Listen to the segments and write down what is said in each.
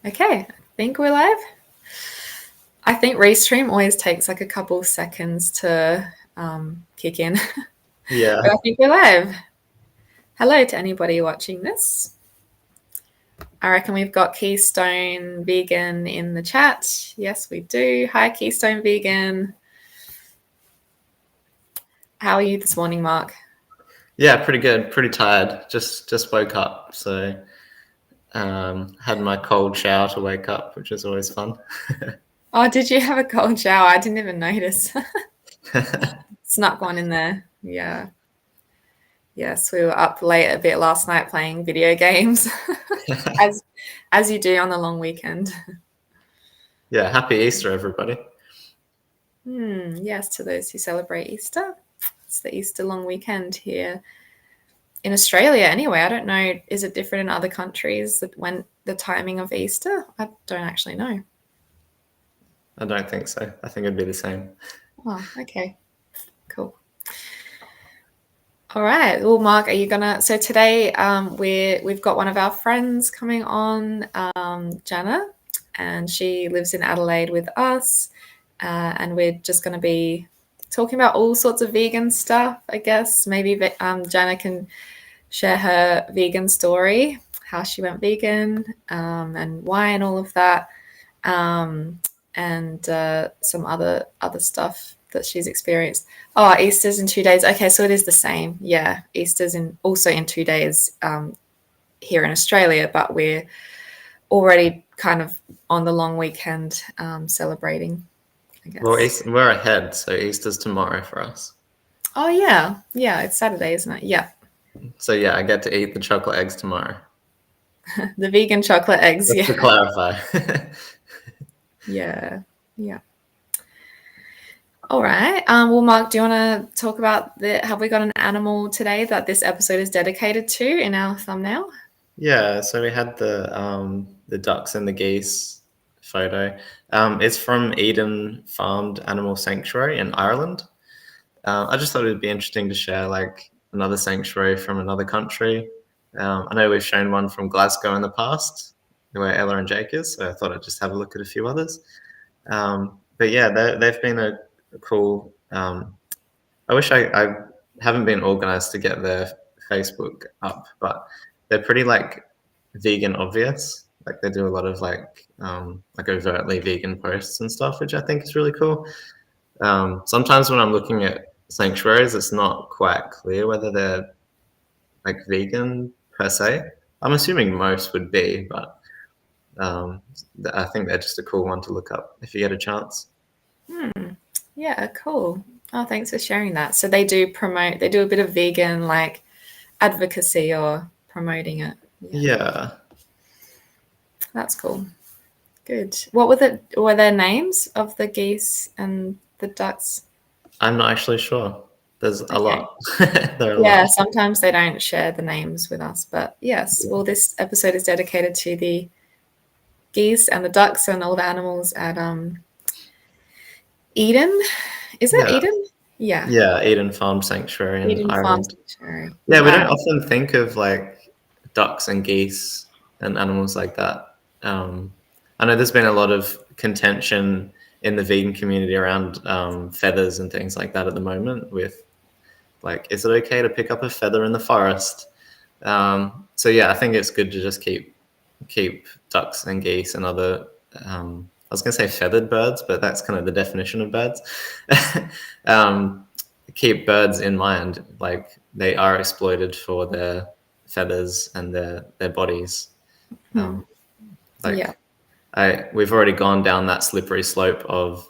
Okay, I think we're live. I think Restream always takes like a couple seconds to kick in, Yeah. but I think we're live. Hello to anybody watching this. I reckon we've got Keystone Vegan in the chat. Yes, we do. Hi, Keystone Vegan. How are you this morning, Mark? Yeah, pretty good. Pretty tired. Just woke up, so had my cold shower to wake up, which is always fun. Oh, did you have a cold shower? I didn't even notice. Snuck one in there. Yeah. Yes, we were up late a bit last night playing video games, as you do on the long weekend. Yeah, happy Easter, everybody. Yes, to those who celebrate Easter. It's the Easter long weekend here in Australia. Anyway, I don't know. Is it different in other countries when the timing of Easter? I don't actually know. I don't think so. I think it'd be the same. Oh, okay, cool. All right. Well, Mark, are you gonna? So today, we've got one of our friends coming on, Jannah, and she lives in Adelaide with us, and we're just going to be talking about all sorts of vegan stuff. I guess maybe Jannah can share her vegan story, how she went vegan, and why, and all of that, and some other stuff that she's experienced. Oh, Easter's in 2 days. Okay, so it is the same. Yeah, Easter's also in 2 days here in Australia, but we're already kind of on the long weekend celebrating, I guess. Well, we're ahead, so Easter's tomorrow for us. Oh, yeah. Yeah, it's Saturday, isn't it? Yeah. So yeah, I get to eat the chocolate eggs tomorrow. The vegan chocolate eggs, Just yeah. to clarify. Yeah. All right. Well, Mark, do you want to talk about have we got an animal today that this episode is dedicated to in our thumbnail? Yeah, so we had the ducks and the geese photo. It's from Eden Farmed Animal Sanctuary in Ireland. I just thought it'd be interesting to share like another sanctuary from another country. I know we've shown one from Glasgow in the past, where Ella and Jake is, so I thought I'd just have a look at a few others. But yeah, they've been a cool. I wish I haven't been organized to get their Facebook up, but they're pretty like vegan obvious. Like they do a lot of like overtly vegan posts and stuff, which I think is really cool. Sometimes when I'm looking at sanctuaries, it's not quite clear whether they're like vegan per se. I'm assuming most would be, but I think they're just a cool one to look up if you get a chance. Yeah, cool. Oh, thanks for sharing that. So they do a bit of vegan like advocacy or promoting it. Yeah. That's cool. Good. Were there names of the geese and the ducks? I'm not actually sure. There's a lot. There are a Yeah, lot. sometimes they don't share the names with us, but yes. Well, this episode is dedicated to the geese and the ducks and all the animals at Eden. Is it Yeah. Eden? Yeah. Yeah, Eden Farm Sanctuary in Eden Farm Ireland. Sanctuary. Yeah, we Wow. don't often think of like ducks and geese and animals like that. I know there's been a lot of contention in the vegan community around feathers and things like that at the moment. With like, is it okay to pick up a feather in the forest? So yeah, I think it's good to just keep ducks and geese and other. I was going to say feathered birds, but that's kind of the definition of birds. Keep birds in mind, like they are exploited for their feathers and their bodies. We've already gone down that slippery slope of,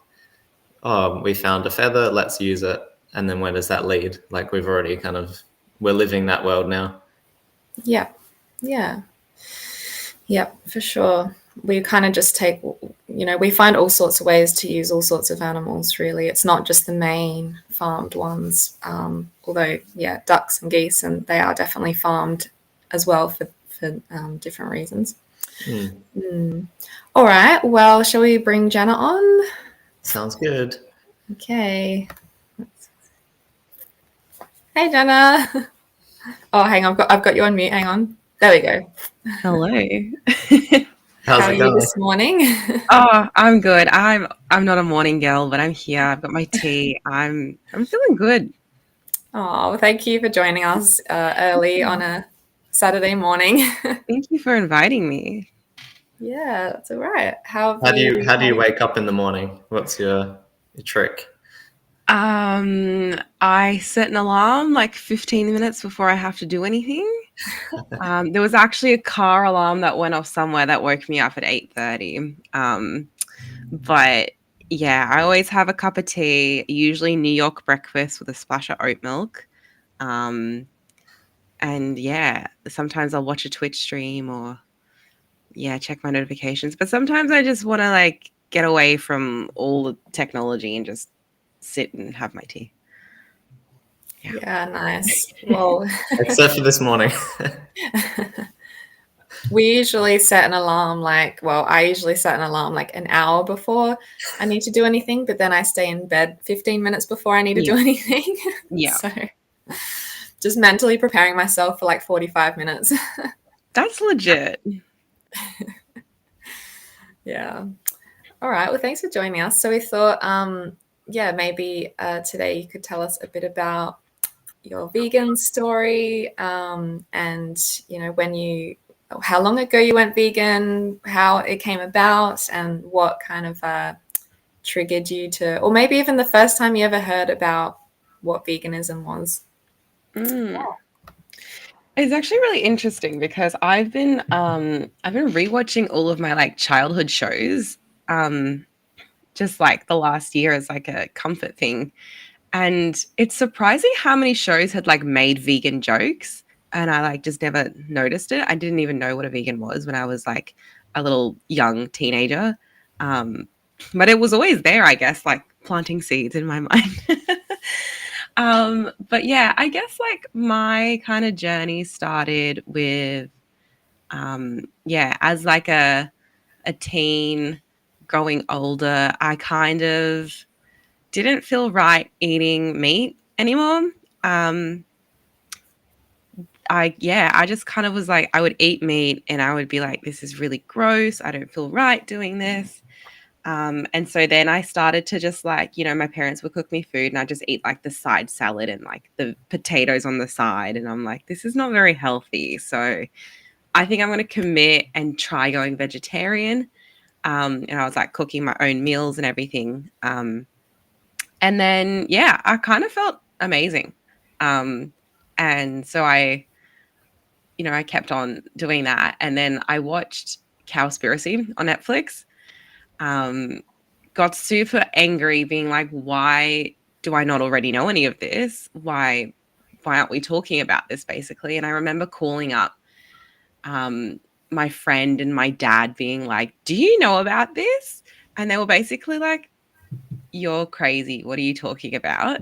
oh, we found a feather, let's use it, and then where does that lead? Like we're living that world now. Yeah, for sure. We kind of just we find all sorts of ways to use all sorts of animals, really. It's not just the main farmed ones. Although, yeah, ducks and geese, and they are definitely farmed as well for different reasons. All right. Well, shall we bring Jannah on? Sounds good. Okay. Hey, Jannah. Oh, hang on. I've got you on mute. Hang on. There we go. Hello. How's How are it you going? this morning? Oh, I'm good. I'm not a morning girl, but I'm here. I've got my tea. I'm feeling good. Oh, thank you for joining us early on a Saturday morning. Thank you for inviting me. Yeah, that's all right. How have How do you wake up in the morning? What's your trick? I set an alarm like 15 minutes before I have to do anything. There was actually a car alarm that went off somewhere that woke me up at 8:30. But yeah, I always have a cup of tea, usually New York breakfast with a splash of oat milk. Um, and yeah, sometimes I'll watch a Twitch stream or yeah, check my notifications. But sometimes I just want to like get away from all the technology and just sit and have my tea. Yeah. Yeah, nice. Well, Except for this morning. we usually set an alarm I usually set an alarm like an hour before I need to do anything, but then I stay in bed 15 minutes before I need to Yeah. do anything. Yeah. So just mentally preparing myself for like 45 minutes. That's legit. Yeah. All right. Well, thanks for joining us. So we thought, yeah, maybe today you could tell us a bit about your vegan story, and how long ago you went vegan, how it came about, and what kind of triggered you to, or maybe even the first time you ever heard about what veganism was. Mm. It's actually really interesting because I've been rewatching all of my like childhood shows just like the last year as like a comfort thing. And it's surprising how many shows had like made vegan jokes and I like just never noticed it. I didn't even know what a vegan was when I was like a little young teenager. Um, but it was always there, I guess, like planting seeds in my mind. But yeah, I guess like my kind of journey started with yeah, as like a teen growing older, I kind of didn't feel right eating meat anymore. Um, I just kind of was like, I would eat meat and I would be like, this is really gross. I don't feel right doing this. And so then I started to just like, my parents would cook me food and I just eat like the side salad and like the potatoes on the side. And I'm like, this is not very healthy. So I think I'm going to commit and try going vegetarian. And I was like cooking my own meals and everything. And then, yeah, I kind of felt amazing. Um, and so I kept on doing that. And then I watched Cowspiracy on Netflix. Um, got super angry, being like, why do I not already know any of this? Why aren't we talking about this basically? And I remember calling up um, my friend and my dad being like, do you know about this? And they were basically like, you're crazy. What are you talking about?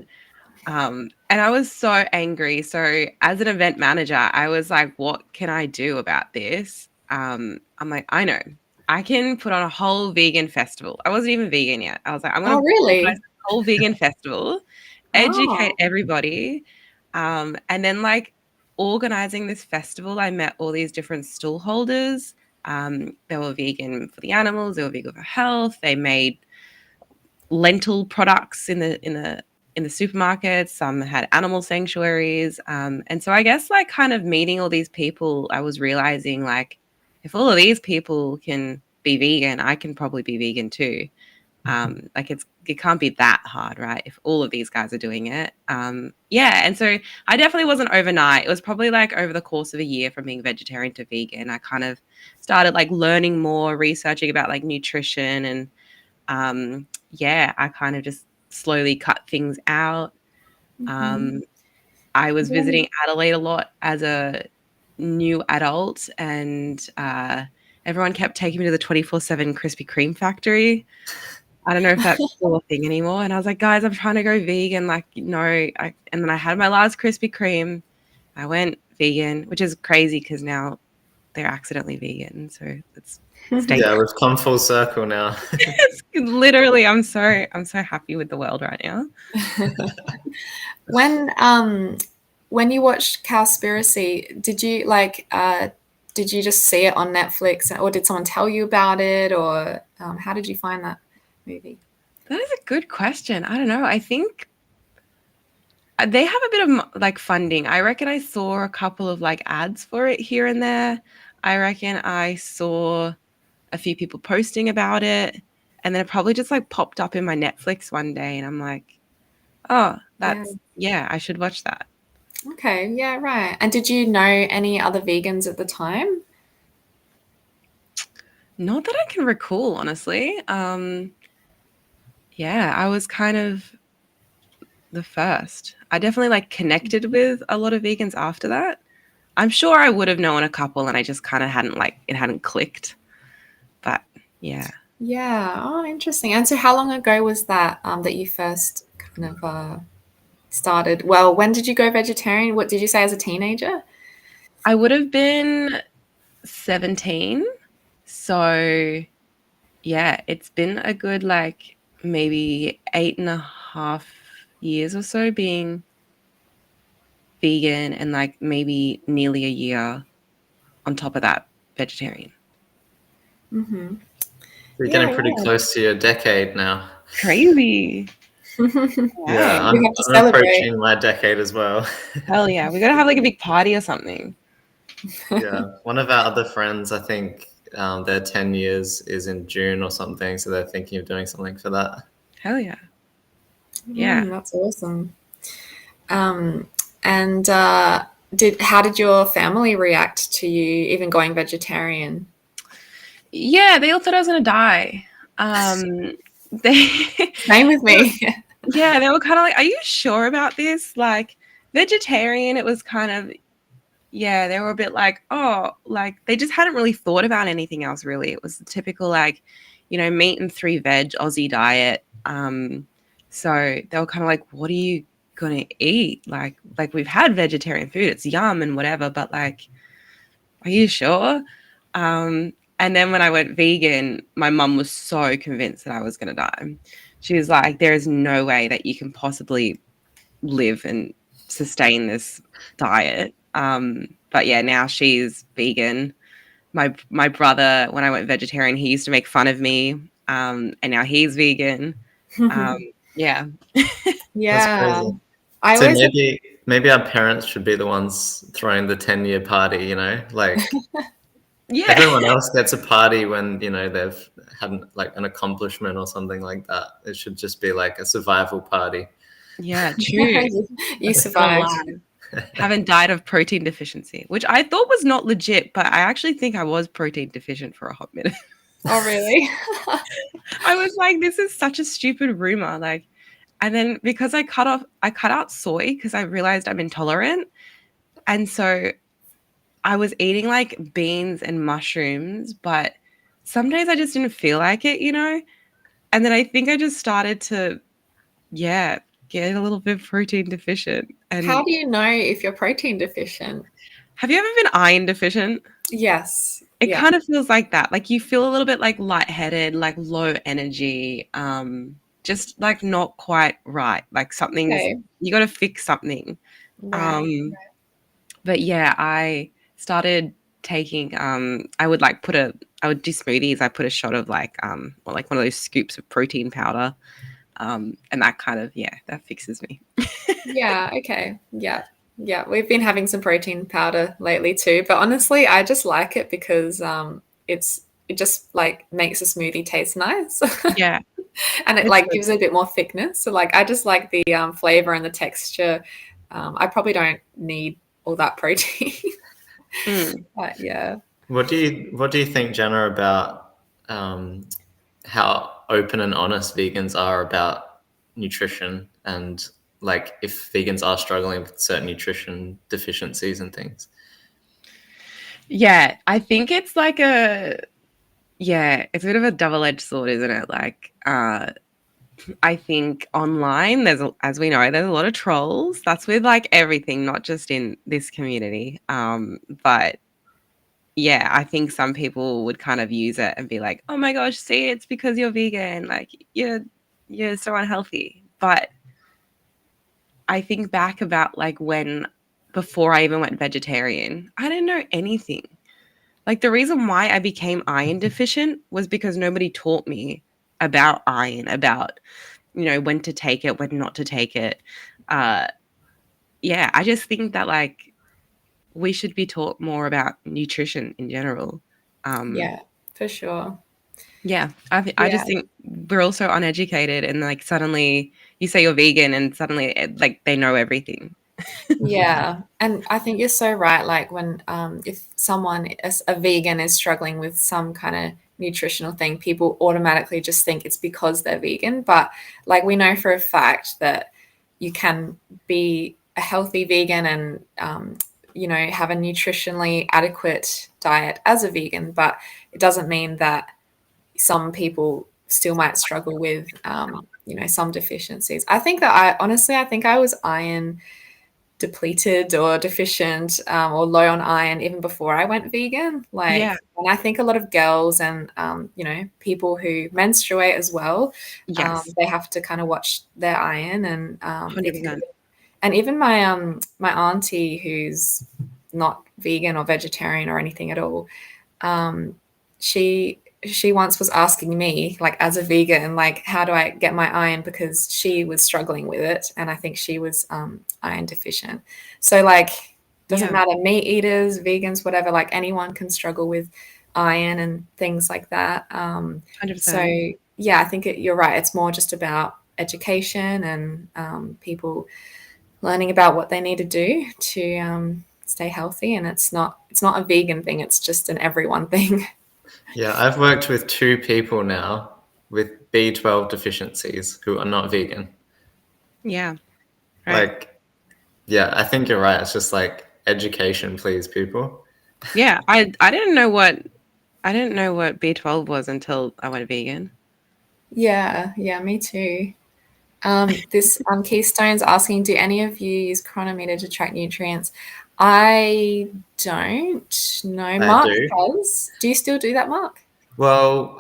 And I was so angry. So as an event manager, I was like, what can I do about this? I'm like, I know. I can put on a whole vegan festival. I wasn't even vegan yet. I was like, I'm going Oh, to organize really? a whole vegan festival, educate Oh, everybody. And then like organizing this festival, I met all these different stall holders. They were vegan for the animals. They were vegan for health. They made lentil products in the supermarkets. Some had animal sanctuaries, and so I guess like kind of meeting all these people, I was realizing like if all of these people can be vegan, I can probably be vegan too. Like it can't be that hard, right? If all of these guys are doing it, yeah. And so I definitely wasn't overnight. It was probably like over the course of a year from being vegetarian to vegan. I kind of started like learning more, researching about like nutrition and yeah, I kind of just slowly cut things out. mhm. Um, I was Yeah. visiting Adelaide a lot as a new adult, and everyone kept taking me to the 24/7 Krispy Kreme factory. I don't know if that's still a thing anymore. And I was like, guys, I'm trying to go vegan. Like, no. And then I had my last Krispy Kreme. I went vegan, which is crazy because now they're accidentally vegan. So it's stay Yeah, we've come full circle now. literally I'm so happy with the world right now. When when you watched Cowspiracy, did you like did you just see it on Netflix, or did someone tell you about it, or how did you find that movie? That is a good question. I don't know. I think they have a bit of like funding. I reckon I saw a couple of like ads for it here and there. I reckon I saw a few people posting about it, and then it probably just like popped up in my Netflix one day, and I'm like, oh, Yeah. I should watch that. Okay. Yeah. Right. And did you know any other vegans at the time? Not that I can recall, honestly. Yeah, I was kind of the first. I definitely like connected with a lot of vegans after that. I'm sure I would have known a couple and I just kind of hadn't like it hadn't clicked. But yeah. Yeah. Oh, interesting. And so, how long ago was that that you first kind of started? Well, when did you go vegetarian? What did you say as a teenager? I would have been 17. So yeah, it's been a good like maybe 8.5 years or so being vegan and like maybe nearly a year on top of that vegetarian. Mm-hmm. You're Yeah. getting pretty close to your decade now. Crazy. Yeah, Wow. We have to I'm celebrate. approaching my decade as well. Hell yeah. We gotta have like a big party or something. Yeah, one of our other friends, I think their 10 years is in June or something, so they're thinking of doing something for that. Hell yeah. Yeah. That's awesome. Um, and how did your family react to you even going vegetarian? Yeah, they all thought I was gonna die. They Same with me. yeah, they were kind of like, "Are you sure about this?" Like vegetarian, it was kind of yeah, they were a bit like, "Oh," like they just hadn't really thought about anything else really. It was the typical like, meat and 3 veg Aussie diet. So they were kind of like, "What are you gonna eat?" Like we've had vegetarian food, it's yum and whatever, but like, are you sure? And then when I went vegan, my mum was so convinced that I was going to die. She was like, there is no way that you can possibly live and sustain this diet. But yeah, now she's vegan. My brother, when I went vegetarian, he used to make fun of me. And now he's vegan. Um, yeah. That's Yeah. crazy. I So always maybe our parents should be the ones throwing the 10-year party, like Yeah. everyone else gets a party when, they've had like an accomplishment or something like that. It should just be like a survival party. Yeah, true. you Still survived. alive. Haven't died of protein deficiency, which I thought was not legit, but I actually think I was protein deficient for a hot minute. Oh, really? I was like, this is such a stupid rumor. Like, and then because I cut out soy because I realized I'm intolerant. And so I was eating like beans and mushrooms, but some days I just didn't feel like it. And then I think I just started to, yeah, get a little bit protein deficient. How And do you know if you're protein deficient? have you ever been iron deficient? Yes. It Yeah. kind of feels like that. Like you feel a little bit like lightheaded, like low energy, just like not quite right. Like something's Okay. you got to fix something. Right. Um, but yeah, I started taking I would do smoothies. I put a shot of like or like one of those scoops of protein powder. And that kind of that fixes me. Yeah. Okay. Yeah. Yeah. We've been having some protein powder lately too, but honestly, I just like it because it just like makes a smoothie taste nice. Yeah. And it It's like good. gives it a bit more thickness. So like I just like the flavor and the texture. I probably don't need all that protein, Mm. but yeah. What do you think, Jenna, about how open and honest vegans are about nutrition and like if vegans are struggling with certain nutrition deficiencies and things? Yeah, I think it's like it's a bit of a double-edged sword, isn't it? Like, I think online, as we know, there's a lot of trolls. That's with like everything, not just in this community. But yeah, I think some people would kind of use it and be like, "Oh my gosh, see, it's because you're vegan. Like, you're so unhealthy." But I think back about like when before I even went vegetarian, I didn't know anything. Like the reason why I became iron deficient was because nobody taught me about iron, about, you know, when to take it, when not to take it. Uh, yeah, I just think that like we should be taught more about nutrition in general. Yeah, for sure. Yeah, I Yeah. just think we're all so uneducated, and like suddenly you say you're vegan, and suddenly like they know everything. Yeah, and I think you're so right. Like when if someone is a vegan is struggling with some kind of nutritional thing, people automatically just think it's because they're vegan. But like we know for a fact that you can be a healthy vegan and you know have a nutritionally adequate diet as a vegan, but it doesn't mean that some people still might struggle with you know some deficiencies. I think that I honestly I think I was iron depleted or deficient or low on iron even before I went vegan. Yeah. Like, and I think a lot of girls and you know people who menstruate as well, Yes. they have to kind of watch their iron, and it can. 100%. And even my auntie who's not vegan or vegetarian or anything at all, um, she once was asking me like as a vegan like how do I get my iron because she was struggling with it and I think she was iron deficient. So like doesn't Yeah. matter, meat eaters, vegans, whatever, like anyone can struggle with iron and things like that. So 100%. yeah, I think you're right, it's more just about education and people learning about what they need to do to stay healthy, and it's not a vegan thing, it's just an everyone thing. Yeah, I've worked with 2 people now with B12 deficiencies who are not vegan. Yeah. Right. Like, yeah, I think you're right. It's just like education, please, people. Yeah. I didn't know what B12 was until I went vegan. Yeah, me too. This Keystone's asking, do any of you use Chronometer to track nutrients? I don't know. I Mark do. does. Do you still do that, Mark? Well,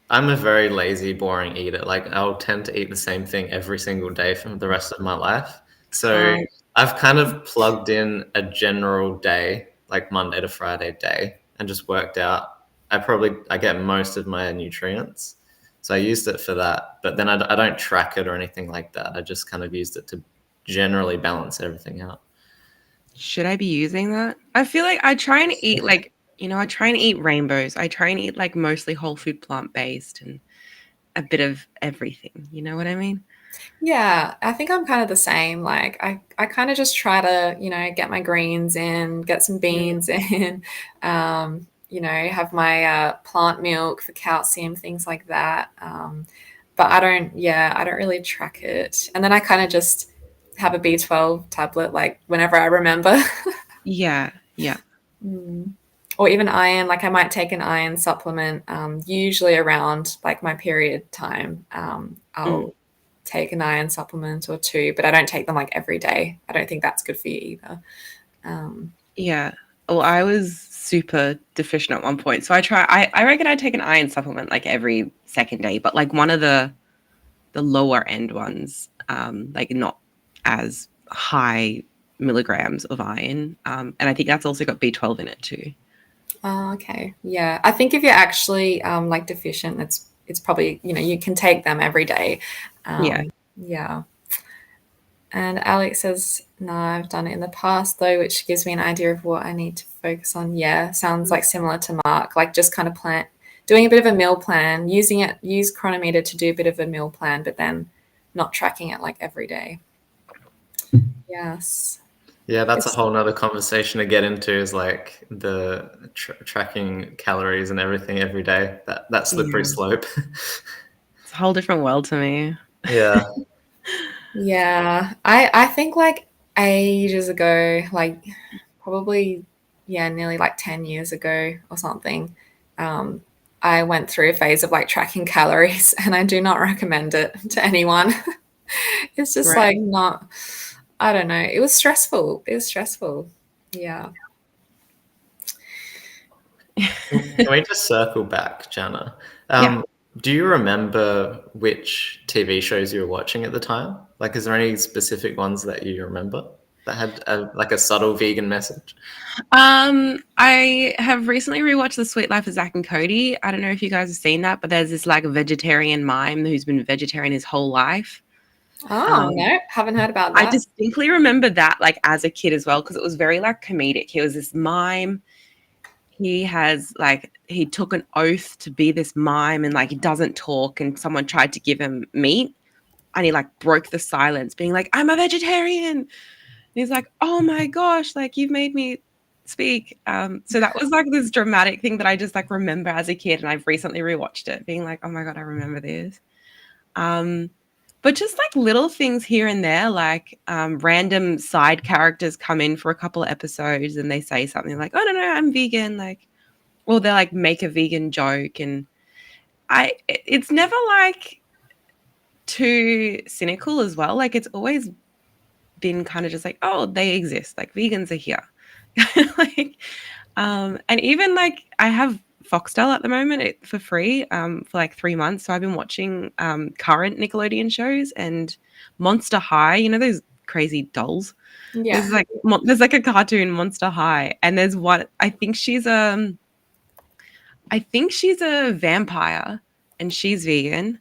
I'm a very lazy, boring eater. Like, I'll tend to eat the same thing every single day for the rest of my life. So Uh, I've kind of plugged in a general day, like Monday to Friday day, and just worked out. I get most of my nutrients. So I used it for that. But then I don't track it or anything like that. I just kind of used it to generally balance everything out. Should I be using that? I feel like I try and eat like, you know, I try and eat rainbows. I try and eat like mostly whole food plant based and a bit of everything. You know what I mean? Yeah, I think I'm kind of the same. Like I kind of just try to, you know, get my greens in, get some Mm. beans in, you know, have my plant milk for calcium, things like that. But I don't really track it. And then I kind of just have a B12 tablet, like whenever I remember. Yeah. Yeah. Mm. Or even iron, like I might take an iron supplement, usually around like my period time. Mm. I'll take an iron supplement or two, but I don't take them like every day. I don't think that's good for you either. Um, Yeah. Well, I was super deficient at one point. So I reckon I take an iron supplement like every second day, but like one of the lower end ones, like not as high milligrams of iron. And I think that's also got B12 in it too. oh, okay. Yeah. I think if you're actually like deficient, it's probably, you know, you can take them every day. Yeah. Yeah. And Alex says, no, I've done it in the past though, which gives me an idea of what I need to focus on. Yeah, sounds like similar to Mark, like just kind of doing a bit of a meal plan, use Chronometer to do a bit of a meal plan, but then not tracking it like every day. Yes. Yeah, that's a It's, whole nother conversation to get into is like the tracking calories and everything every day. That slippery Yeah. slope. It's a whole different world to me. Yeah. yeah. I think like ages ago, like probably, yeah, nearly like 10 years ago or something, um, I went through a phase of like tracking calories and I do not recommend it to anyone. It's just Right. like not, I don't know. It was stressful. It was stressful. Yeah. Can we just circle back, Jannah? Yeah. Do you remember which TV shows you were watching at the time? Like, is there any specific ones that you remember? that had like a subtle vegan message? I have recently rewatched The Sweet Life of Zack and Cody. I don't know if you guys have seen that, but there's this like vegetarian mime who's been vegetarian his whole life. Oh, no, haven't heard about I that. distinctly remember that like as a kid as well, because it was very like comedic. He was this mime. He took an oath to be this mime, and like he doesn't talk, and someone tried to give him meat and he like broke the silence being like, I'm a vegetarian. And he's like, oh my gosh, like you've made me speak. So that was like this dramatic thing that I just like remember as a kid, and I've recently rewatched it being like, oh my god, I remember this. But just like little things here and there, like random side characters come in for a couple of episodes and they say something like, oh no, I'm vegan, like, or they like make a vegan joke, and it's never like too cynical as well. Like it's always been kind of just like, oh, they exist, like vegans are here. Like and even like I have Foxtel at the moment for free for like 3 months, so I've been watching current Nickelodeon shows and Monster High, you know those crazy dolls. Yeah. There's like a cartoon Monster High, and there's one, I think she's a vampire and she's vegan.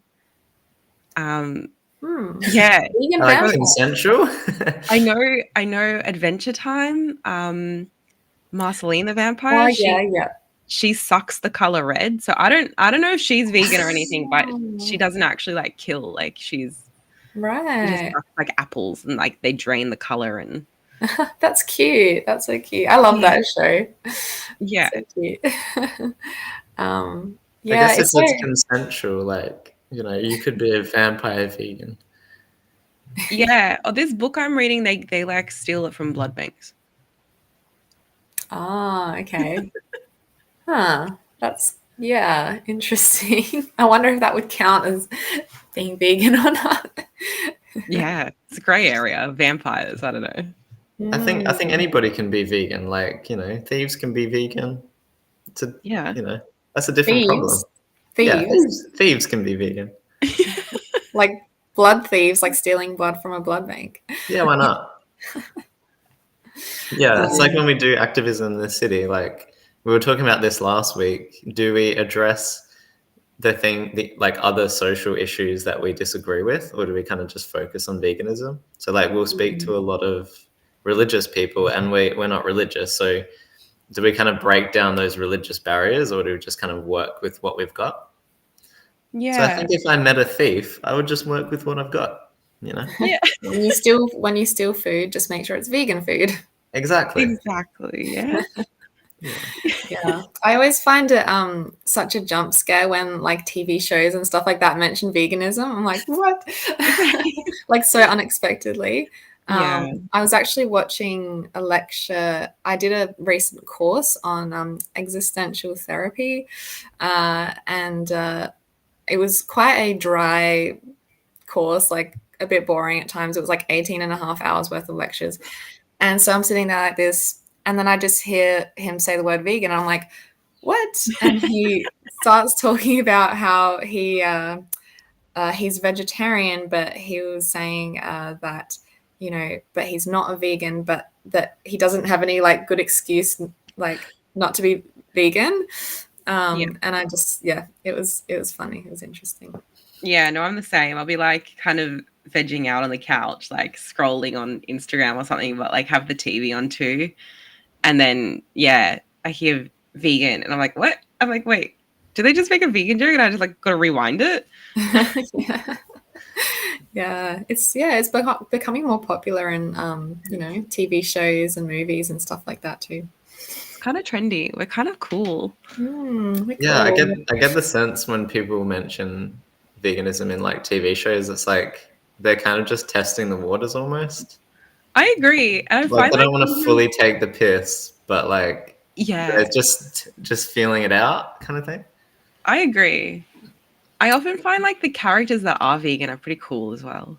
Yeah, Vegan Like vampire. consensual. I know Adventure Time, Marceline the vampire, Oh, yeah. she sucks the color red. So I don't know if she's vegan or anything, but she doesn't actually like kill. Like she just Right. sucks like apples, and like they drain the color. And That's cute. That's so cute. I love Yeah. that show. yeah, So cute. I Yeah, guess if it's so it's consensual, like, you know, you could be a vampire vegan. yeah. Oh, this book I'm reading, they like steal it from blood banks. okay. Huh. That's interesting. I wonder if that would count as being vegan or not. Yeah, it's a gray area. Vampires, I don't know. I think anybody can be vegan. Like, you know, thieves can be vegan. It's a, Yeah. you know, that's a different problem. Yeah, thieves can be vegan. Like blood thieves, like stealing blood from a blood bank. Yeah, why not? Yeah, it's like when we do activism in the city, like we were talking about this last week. Do we address like other social issues that we disagree with, or do we kind of just focus on veganism? So like we'll speak to a lot of religious people, and we're not religious. So do we kind of break down those religious barriers, or do we just kind of work with what we've got? Yeah. So I think if I met a thief, I would just work with what I've got, you know? Yeah. When you steal food, just make sure it's vegan food. Exactly. Exactly. Yeah. Yeah. I always find it such a jump scare when like TV shows and stuff like that mention veganism. I'm like, what? Like so unexpectedly. Yeah. I was actually watching a lecture. I did a recent course on existential therapy, and it was quite a dry course, like a bit boring at times. It was like 18 and a half hours worth of lectures. And so I'm sitting there like this, and then I just hear him say the word vegan. And I'm like, what? And he starts talking about how he's vegetarian, but he was saying that, you know, but he's not a vegan, but that he doesn't have any like good excuse like not to be vegan. And I just, it was funny. It was interesting. Yeah, no, I'm the same. I'll be like kind of vegging out on the couch, like scrolling on Instagram or something, but like have the TV on too. And then, I hear vegan and I'm like, what? I'm like, wait, did they just make a vegan joke? And I just like got to rewind it. It's becoming more popular in you know, TV shows and movies and stuff like that too. It's kind of trendy. We're kind of cool. Yeah, I get the sense when people mention veganism in like TV shows, it's like they're kind of just testing the waters almost. I agree. I Like they don't want to fully take the piss, but like they're just feeling it out kind of thing. I agree. I often find like the characters that are vegan are pretty cool as well.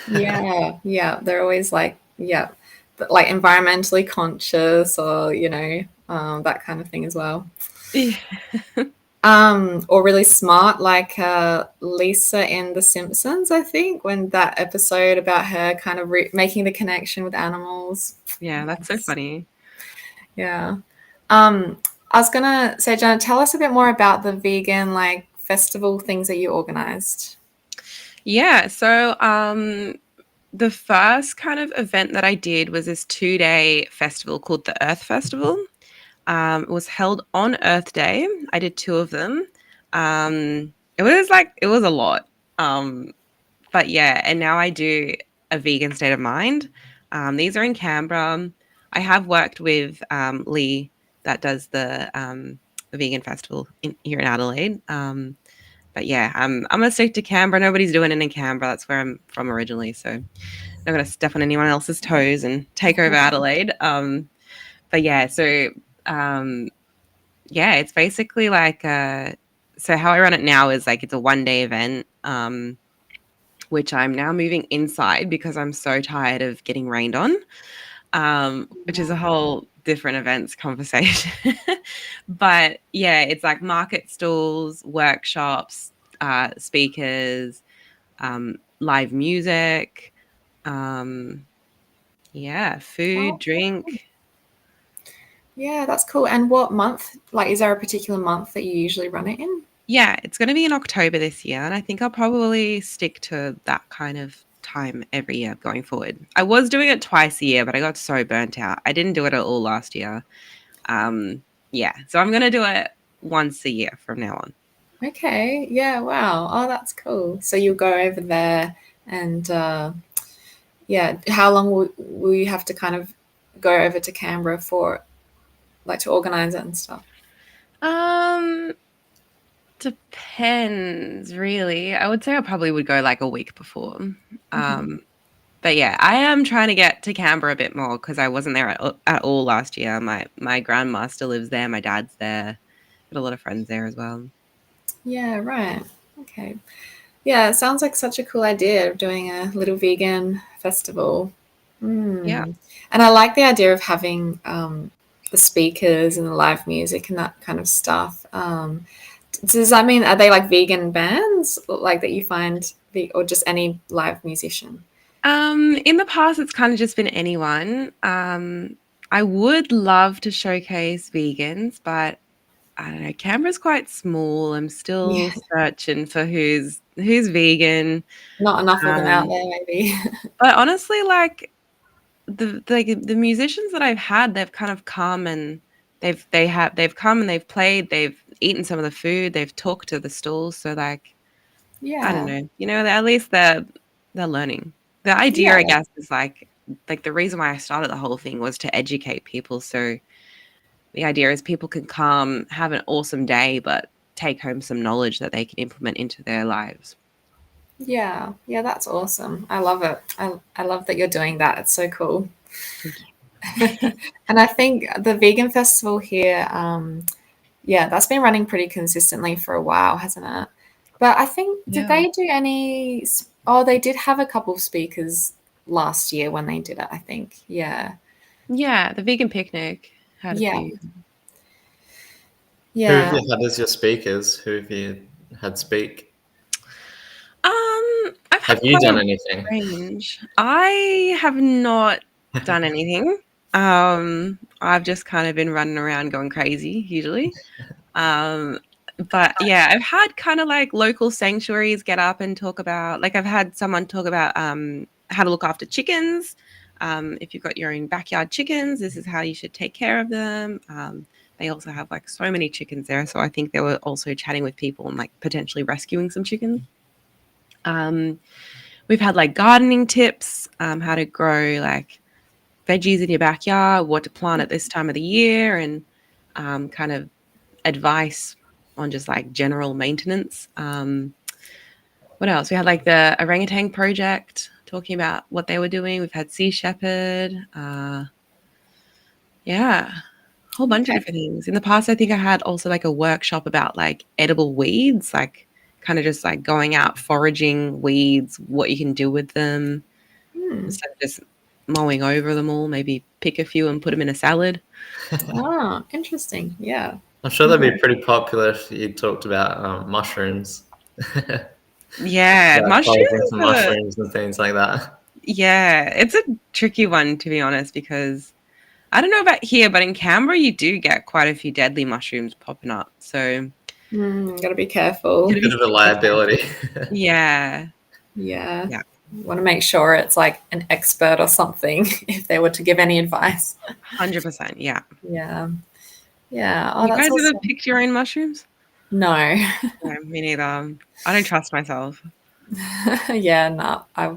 Yeah. They're always like, like environmentally conscious or, you know, that kind of thing as well. Yeah. Or really smart, like Lisa in The Simpsons, I think, when that episode about her kind of making the connection with animals. Yeah, that's so funny. Yeah. I was gonna say, Jannah, tell us a bit more about the vegan like festival things that you organized. Yeah, so the first kind of event that I did was this 2-day festival called the Earth Festival. It was held on Earth Day. I did 2 of them. It was a lot. But yeah, and now I do a vegan state of mind. These are in Canberra. I have worked with Lee that does the vegan festival here in Adelaide. But yeah, I'm gonna stick to Canberra. Nobody's doing it in Canberra. That's where I'm from originally. So I'm not gonna step on anyone else's toes and take over Adelaide. But yeah, so um, yeah, it's basically like so how I run it now is like it's a 1-day event. Which I'm now moving inside because I'm so tired of getting rained on, which is a whole different events conversation. But yeah, it's like market stalls, workshops, speakers, live music, yeah, food, Oh, drink. yeah, that's cool. And what month? Like, is there a particular month that you usually run it in? Yeah, it's going to be in October this year, and I think I'll probably stick to that kind of time every year going forward. I was doing it twice a year, but I got so burnt out. I didn't do it at all last year. Yeah, so I'm going to do it once a year from now on. Okay. Yeah. Wow. Oh, that's cool. So you'll go over there and yeah. How long will you have to kind of go over to Canberra for, like, to organize it and stuff? Um, Depends, really. I would say I probably would go like a week before. Um, but yeah, I am trying to get to Canberra a bit more because I wasn't there at all last year. My grandma still lives there. My dad's there. Got a lot of friends there as well. Yeah. Right. Okay. Yeah. It sounds like such a cool idea of doing a little vegan festival. Yeah. And I like the idea of having the speakers and the live music and that kind of stuff. Does that mean, are they like vegan bands like that you find, or just any live musician? In the past, it's kind of just been anyone. I would love to showcase vegans, but I don't know. Canberra's quite small. I'm still Yeah, searching for who's vegan. not enough of them out Um, there, maybe. but honestly, like the musicians that I've had, they've kind of come and they've come and they've played. They've eaten some of the food. They've talked to the stalls. So like I don't Yeah, know. At least they're learning. The idea, I yeah, guess, is like the reason why I started the whole thing was to educate people. So the idea is people can come, have an awesome day, but take home some knowledge that they can implement into their lives. yeah, yeah. That's awesome. I love it. I love that you're doing that. It's so cool. Thank you. And I think the vegan festival here, yeah, that's been running pretty consistently for a while, hasn't it? But I think, did Yeah. they do any? Oh, they did have a couple of speakers last year when they did it, I think. Yeah. Yeah, the vegan picnic had a Yeah. few. Who have Yeah. you had as your speakers? Who have you had speak? I've Have had you quite done a anything? range. I have not done anything. I've just kind of been running around going crazy usually. Um, but yeah, I've had kind of like local sanctuaries get up and talk about, like I've had someone talk about how to look after chickens. If you've got your own backyard chickens, this is how you should take care of them. They also have like so many chickens there, so I think they were also chatting with people and like potentially rescuing some chickens. Um, we've had like gardening tips, how to grow like veggies in your backyard, what to plant at this time of the year, and kind of advice on just like general maintenance. What else? We had like the orangutan project talking about what they were doing. We've had Sea Shepherd. Yeah, a whole bunch of Okay. different things. In the past, I think I had also like a workshop about like edible weeds, like kind of just like going out foraging weeds, what you can do with them Hmm. instead of just mowing over them all. Maybe pick a few and put them in a salad. Oh, interesting. Yeah. I'm sure that'd be pretty popular if you talked about mushrooms. Yeah, About clothing mushrooms for are, mushrooms and things like that. yeah, it's a tricky one, to be honest, because I don't know about here, but in Canberra, you do get quite a few deadly mushrooms popping up. So Gotta be careful. gotta be Bit of a super careful. liability. Yeah, Yeah. yeah, Want to make sure it's like an expert or something if they were to give any advice. 100%. Yeah. Yeah. Yeah. Oh, You that's guys ever awesome. picked your own mushrooms? No. Yeah, me neither. I don't trust myself. Yeah, no. I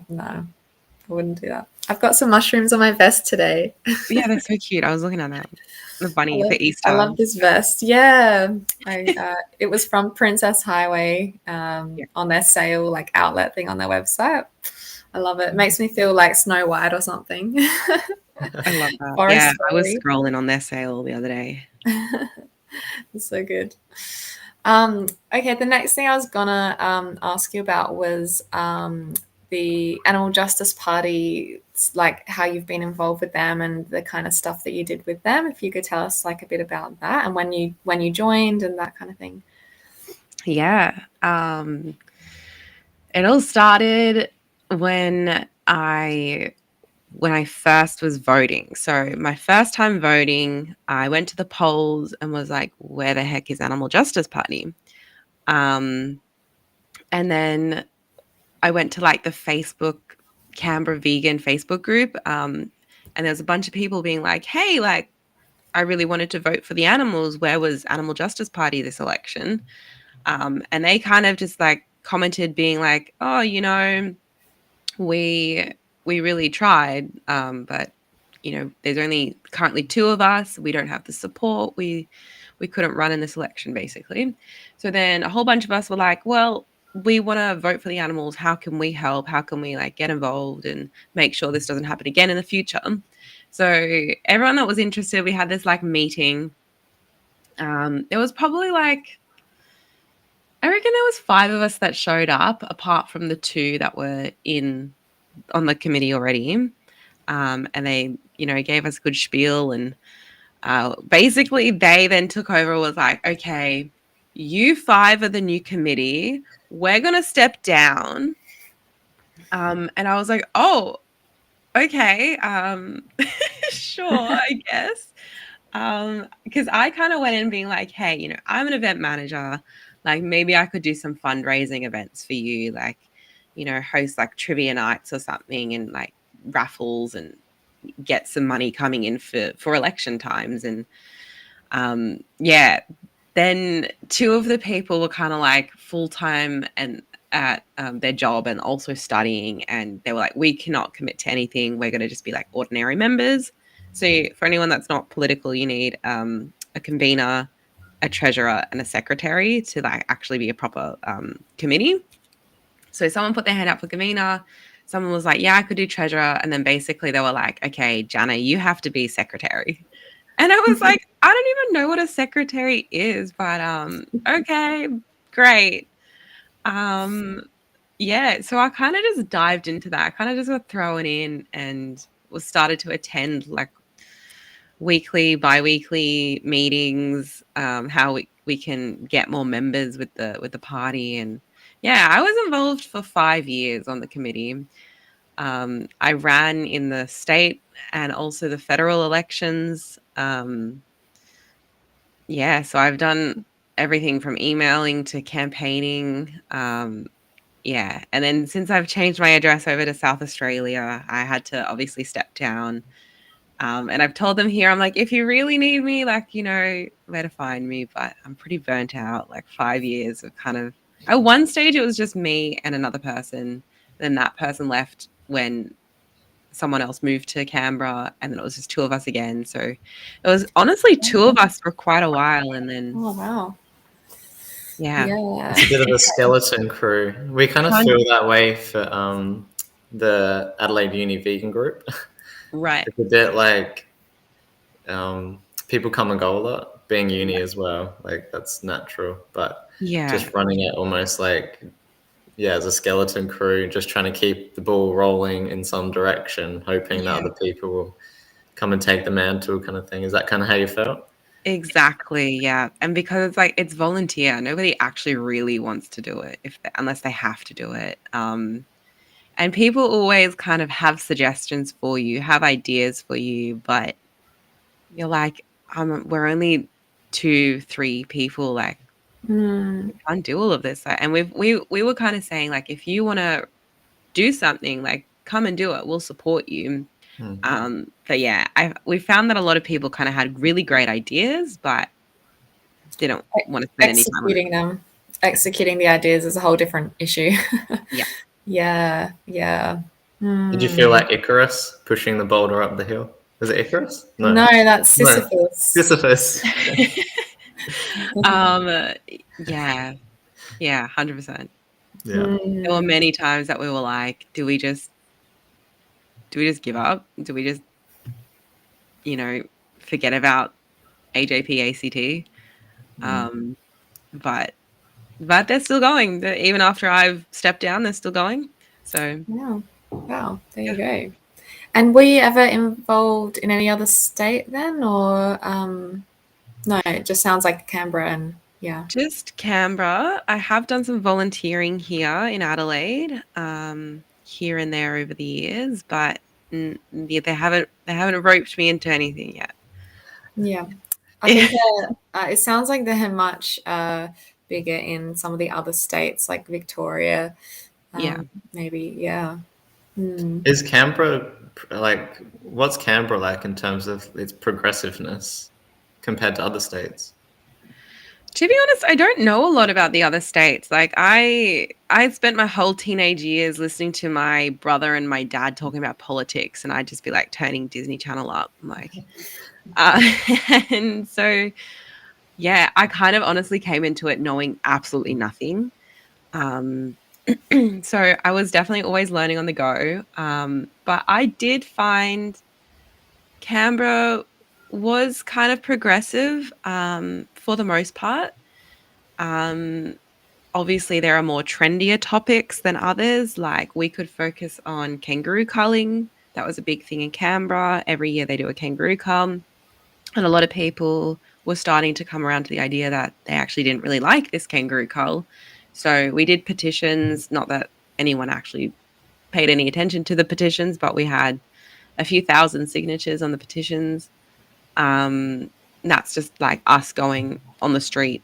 wouldn't do that. I've got some mushrooms on my vest today. Yeah, they're so cute. I was looking at that. The I bunny for love, I Easter. love this vest. Yeah, it was from Princess Highway Yeah, on their sale, like outlet thing on their website. I love it. It makes me feel like Snow White or something. I love that. Yeah, Forest I was Story. scrolling on their sale the other day. It's so good. Okay, the next thing I was gonna ask you about was the Animal Justice Party, like how you've been involved with them and the kind of stuff that you did with them. If you could tell us like a bit about that and when you joined and that kind of thing. Yeah. It all started when I first was voting. So my first time voting, I went to the polls and was like, where the heck is Animal Justice Party? And then I went to like the Facebook Canberra vegan Facebook group. And there was a bunch of people being like, hey, like, I really wanted to vote for the animals. Where was Animal Justice Party this election? And they kind of just like commented being like, oh, we really tried, but there's only currently two of us. We don't have the support. We couldn't run in this election, basically. So then a whole bunch of us were like, well, we want to vote for the animals. How can we help? How can we like get involved and make sure this doesn't happen again in the future? So everyone that was interested, we had this like meeting. There was probably like, I reckon there was 5 of us that showed up, apart from the 2 that were on the committee already. And they, gave us a good spiel. And basically, they then took over, was like, okay, you 5 are the new committee. We're going to step down. And I was like, oh, okay, sure, I guess. Because I kind of went in being like, hey, I'm an event manager. Like, maybe I could do some fundraising events for you, like, host like trivia nights or something, and like raffles, and get some money coming in for election times. And yeah, then 2 of the people were kind of like full-time and at their job and also studying, and they were like, we cannot commit to anything. We're going to just be like ordinary members. So for anyone that's not political, you need a convener, a treasurer, and a secretary to like actually be a proper committee. So someone put their hand up for convener. Someone was like, yeah, I could do treasurer. And then basically they were like, okay, Jannah, you have to be secretary. And I was like, I don't even know what a secretary is, but okay, great. Yeah, so I kind of just dived into that. I kind of just got thrown in and was started to attend like weekly, bi-weekly meetings, how we can get more members with the party. And yeah, I was involved for 5 years on the committee. I ran in the state and also the federal elections. Yeah, so I've done everything from emailing to campaigning. Yeah, and then since I've changed my address over to South Australia, I had to obviously step down. And I've told them here, I'm like, if you really need me, like, where to find me. But I'm pretty burnt out, like 5 years of kind of, at one stage, it was just me and another person. Then that person left when someone else moved to Canberra, and then it was just 2 of us again. So it was honestly 2 of us for quite a while. And then, Oh wow. yeah. Yeah. It's a bit of a skeleton crew. We kind of feel that way for the Adelaide Uni vegan group. Right. It's a bit like people come and go a lot, being uni as well. Like that's natural, but Yeah. just running it almost like as a skeleton crew, just trying to keep the ball rolling in some direction, hoping that other people will come and take the mantle, kind of thing. Is that kind of how you felt? Exactly, yeah. And because it's like it's volunteer, nobody actually really wants to do it unless they have to do it. And people always kind of have suggestions for you, have ideas for you, but you're like, we're only 2, 3 people, like we can't do all of this. And we were kind of saying like, if you want to do something, like come and do it, we'll support you. But yeah, we found that a lot of people kind of had really great ideas, but didn't want to spend any time on it. Executing the ideas is a whole different issue. Yeah. Yeah, yeah. Did you feel like Icarus pushing the boulder up the hill? Was it Icarus? No, that's Sisyphus. Sisyphus. Yeah. Yeah, 100%. Yeah. There were many times that we were like, do we just give up? Do we just, forget about AJP ACT? But they're still going. Even after I've stepped down, they're still going. So Yeah. Wow, there you go. And were you ever involved in any other state then, or no? It just sounds like Canberra, and yeah. just Canberra. I have done some volunteering here in Adelaide, here and there over the years, but yeah, they haven't roped me into anything yet. Yeah, I think it sounds like they're much bigger in some of the other states, like Victoria. Yeah. Maybe. Yeah. Is Canberra what's Canberra like in terms of its progressiveness compared to other states? To be honest, I don't know a lot about the other states. Like I spent my whole teenage years listening to my brother and my dad talking about politics, and I'd just be like turning Disney Channel up, like, and so yeah, I kind of honestly came into it knowing absolutely nothing. So I was definitely always learning on the go. But I did find Canberra was kind of progressive for the most part. Obviously, there are more trendier topics than others. Like we could focus on kangaroo culling. That was a big thing in Canberra. Every year they do a kangaroo cull. And a lot of people were starting to come around to the idea that they actually didn't really like this kangaroo cull. So we did petitions, not that anyone actually paid any attention to the petitions, but we had a few thousand signatures on the petitions. That's just like us going on the street,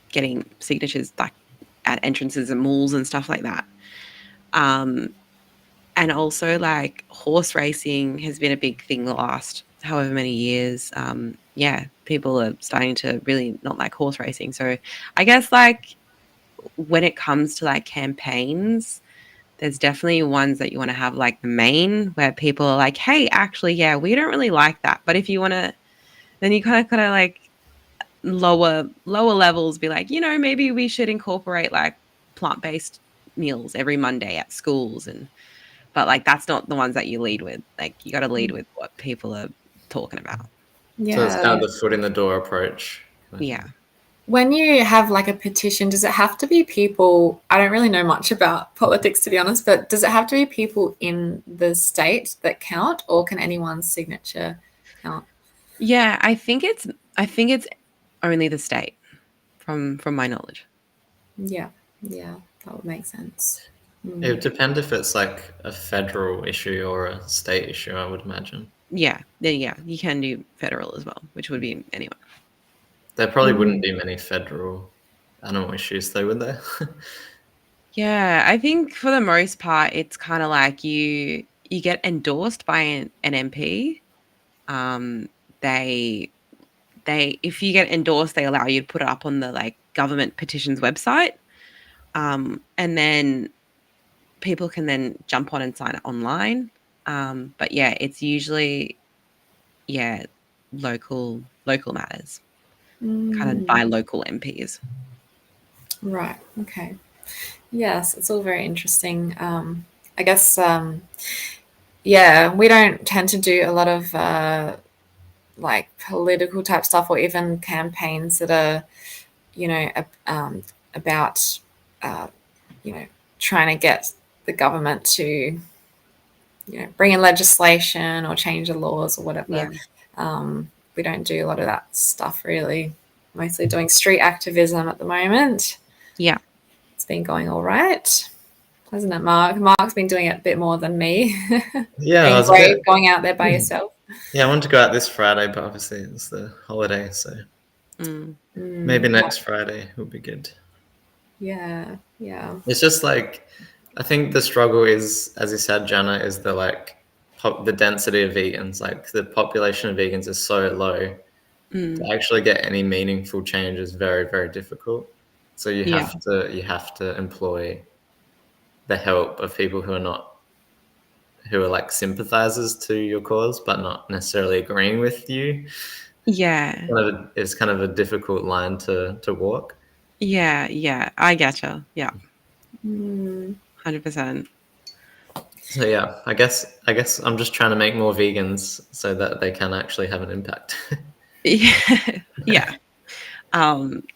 getting signatures like at entrances and malls and stuff like that. And also like horse racing has been a big thing the last however many years. Yeah, people are starting to really not like horse racing. So I guess like when it comes to like campaigns, there's definitely ones that you want to have like the main where people are like, hey, actually, yeah, we don't really like that. But if you want to, then you kind of like lower levels be like, maybe we should incorporate like plant-based meals every Monday at schools. But like that's not the ones that you lead with. Like you got to lead with what people are talking about. Yeah. So it's kind of the foot in the door approach. Yeah. When you have like a petition, does it have to be people? I don't really know much about politics, to be honest, but does it have to be people in the state that count, or can anyone's signature count? Yeah, I think it's only the state from my knowledge. Yeah, that would make sense. It would depend if it's like a federal issue or a state issue, I would imagine. Yeah, you can do federal as well, which would be anyone. There probably wouldn't be many federal animal issues, though, would there? Yeah, I think for the most part, it's kind of like you get endorsed by an MP. They if you get endorsed, they allow you to put it up on the like government petitions website, and then people can then jump on and sign it online. But yeah, it's usually local matters, kind of by local MPs. Right. Okay. Yes, it's all very interesting. I guess, we don't tend to do a lot of like political type stuff, or even campaigns that are, about, trying to get the government to, bring in legislation or change the laws or whatever. Yeah. we don't do a lot of that stuff really. Mostly doing street activism at the moment. Yeah. It's been going all right, hasn't it, Mark? Mark's been doing it a bit more than me. Yeah, I Being was a brave, bit. going out there by yourself. Yeah, I wanted to go out this Friday, but obviously it's the holiday, so maybe next Friday will be good. Yeah. It's just like, I think the struggle is, as you said, Jannah, is the like the density of vegans. Like the population of vegans is so low. To actually get any meaningful change is very, very difficult. So you Yeah. have to employ the help of people who are like sympathizers to your cause, but not necessarily agreeing with you. Yeah. It's kind of a difficult line to walk. Yeah. I getcha. Yeah. Mm. 100%. So yeah, I guess I'm just trying to make more vegans so that they can actually have an impact. Yeah. Yeah.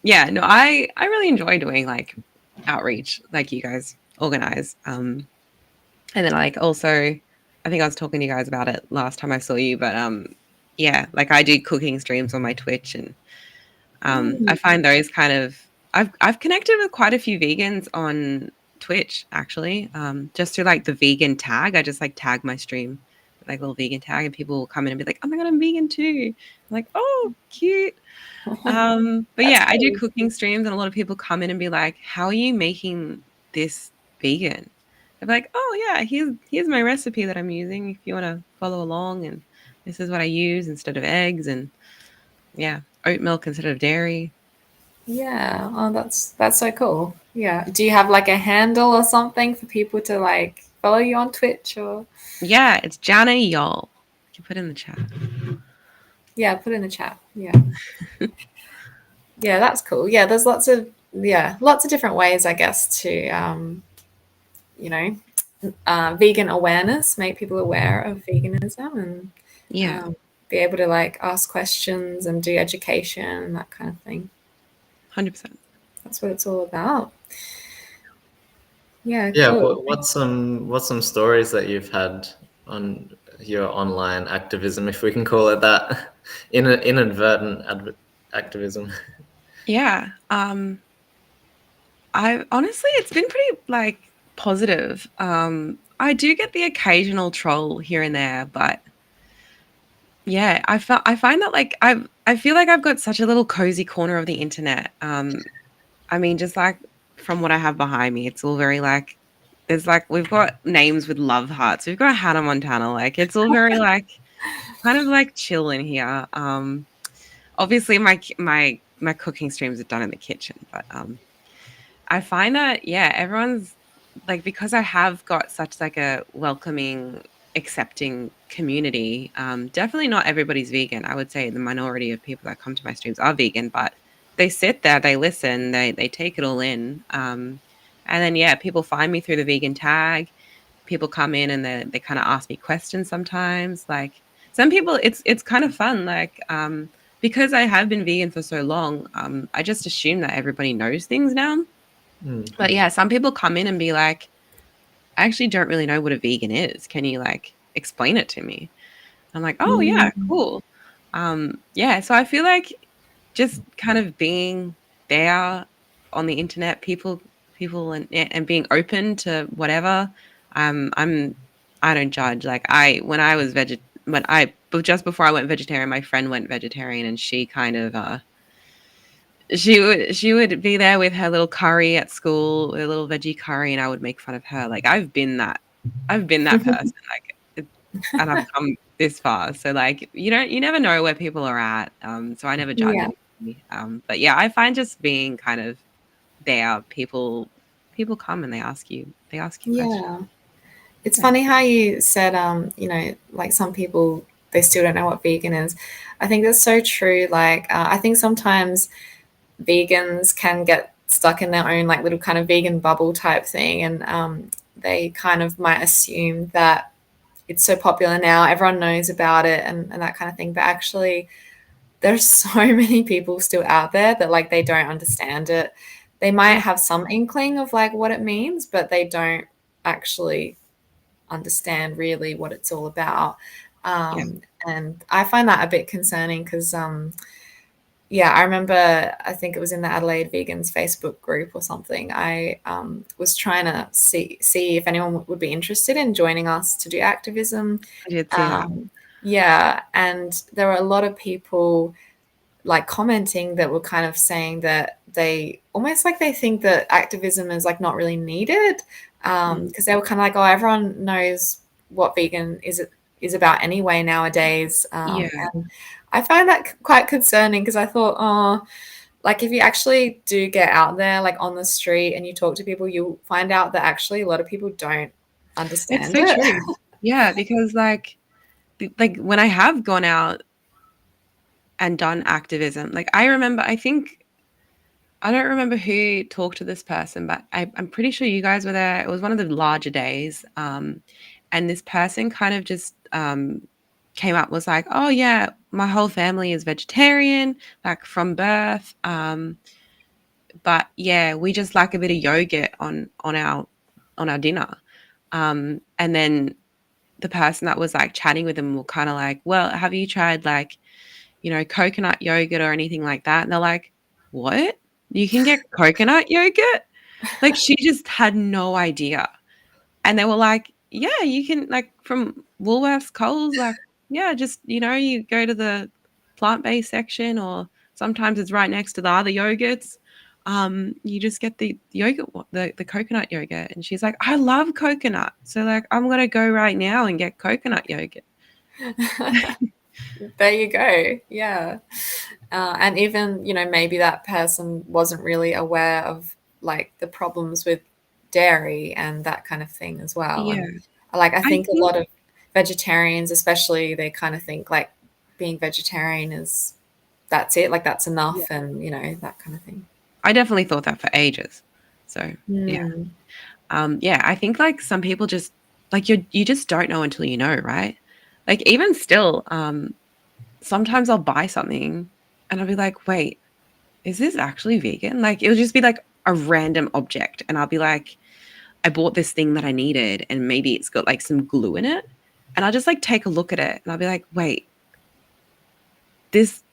Yeah, no, I really enjoy doing like outreach like you guys organize. And then like also I think I was talking to you guys about it last time I saw you, but yeah, like I do cooking streams on my Twitch, and I find those kind of I've connected with quite a few vegans on Twitch actually. Just through like the vegan tag. I just like tag my stream with like a little vegan tag, and people will come in and be like, "Oh my god, I'm vegan too." I'm like, "Oh, cute." But yeah, I do Cool. cooking streams, and a lot of people come in and be like, "How are you making this vegan?" I'm like, "Oh yeah, here's my recipe that I'm using if you want to follow along, and this is what I use instead of eggs, and yeah, oat milk instead of dairy." Yeah. Oh, that's so cool. Yeah. Do you have like a handle or something for people to like follow you on Twitch or? Yeah, it's Jannah, y'all. You can put in the chat. Yeah, put in the chat. Yeah. Yeah, that's cool. Yeah, there's lots of different ways, I guess, to you know, vegan awareness, make people aware of veganism, and Yeah, be able to like ask questions and do education and that kind of thing. 100%. That's what it's all about. Yeah, Yeah, cool. what's some stories that you've had on your online activism, if we can call it that, inadvertent activism? Yeah. I honestly, it's been pretty like positive. I do get the occasional troll here and there, but yeah, I find that like I feel like I've got such a little cozy corner of the internet. I mean, just like from what I have behind me, it's all very like there's like we've got names with love hearts. We've got Hannah Montana. Like it's all very like kind of like chill in here. Obviously my cooking streams are done in the kitchen, but I find that yeah, everyone's like because I have got such like a welcoming, accepting community. Definitely not everybody's vegan. I would say the minority of people that come to my streams are vegan, but they sit there, they listen, they take it all in. And then yeah, people find me through the vegan tag. People come in and they kind of ask me questions sometimes. Like some people, it's kind of fun. Like because I have been vegan for so long, I just assume that everybody knows things now. But yeah, some people come in and be like, I actually don't really know what a vegan is. Can you like explain it to me? I'm like, oh yeah, cool. Yeah, so I feel like just kind of being there on the internet, people and being open to whatever. I don't judge. Like when I was but just before I went vegetarian, my friend went vegetarian, and she kind of she would be there with her little curry at school, a little veggie curry, and I would make fun of her. Like I've been that person. Like, and I've come this far. So like you never know where people are at. So I never judge Yeah. anybody. But yeah, I find just being kind of there, people come and they ask you questions. Yeah. It's funny how you said, like some people, they still don't know what vegan is. I think that's so true. Like, I think sometimes vegans can get stuck in their own like little kind of vegan bubble type thing, and they kind of might assume that it's so popular now, everyone knows about it, and that kind of thing. But actually, there's so many people still out there that like they don't understand it. They might Yeah, have some inkling of like what it means, but they don't actually understand really what it's all about. And I find that a bit concerning because yeah, I remember, I think it was in the Adelaide Vegans Facebook group or something. I was trying to see if anyone would be interested in joining us to do activism. I did see that. Yeah, and there were a lot of people like commenting that were kind of saying that they almost like they think that activism is like not really needed, because they were kind of like, oh, everyone knows what vegan is about anyway nowadays. Yeah. And I find that quite concerning because I thought, oh, like if you actually do get out there like on the street and you talk to people, you'll find out that actually a lot of people don't It's understand so it. true. Yeah, because like when I have gone out and done activism, like I remember, I don't remember who talked to this person, but I'm pretty sure you guys were there. It was one of the larger days. And this person kind of just came up, was like, oh, yeah, my whole family is vegetarian, like from birth. But yeah, we just like a bit of yogurt on our dinner. And then the person that was like chatting with them were kind of like, well, have you tried like, coconut yogurt or anything like that? And they're like, what? You can get coconut yogurt? Like she just had no idea. And they were like, yeah, you can, like, from Woolworths, Coles, like, yeah, just, you go to the plant-based section, or sometimes it's right next to the other yogurts. You just get the yogurt, the coconut yogurt. And she's like, I love coconut. So like, I'm going to go right now and get coconut yogurt. There you go. Yeah. And even, maybe that person wasn't really aware of like the problems with dairy and that kind of thing as well. Yeah. And like, I I think a think lot of vegetarians, especially, they kind of think like being vegetarian is, that's it, like that's enough. Yeah. And, that kind of thing. I definitely thought that for ages. So yeah. Yeah, I think like some people just like you just don't know until you know, right? Like even still, sometimes I'll buy something and I'll be like, wait, is this actually vegan? Like it'll just be like a random object and I'll be like, I bought this thing that I needed and maybe it's got like some glue in it. And I'll just like take a look at it and I'll be like, wait, this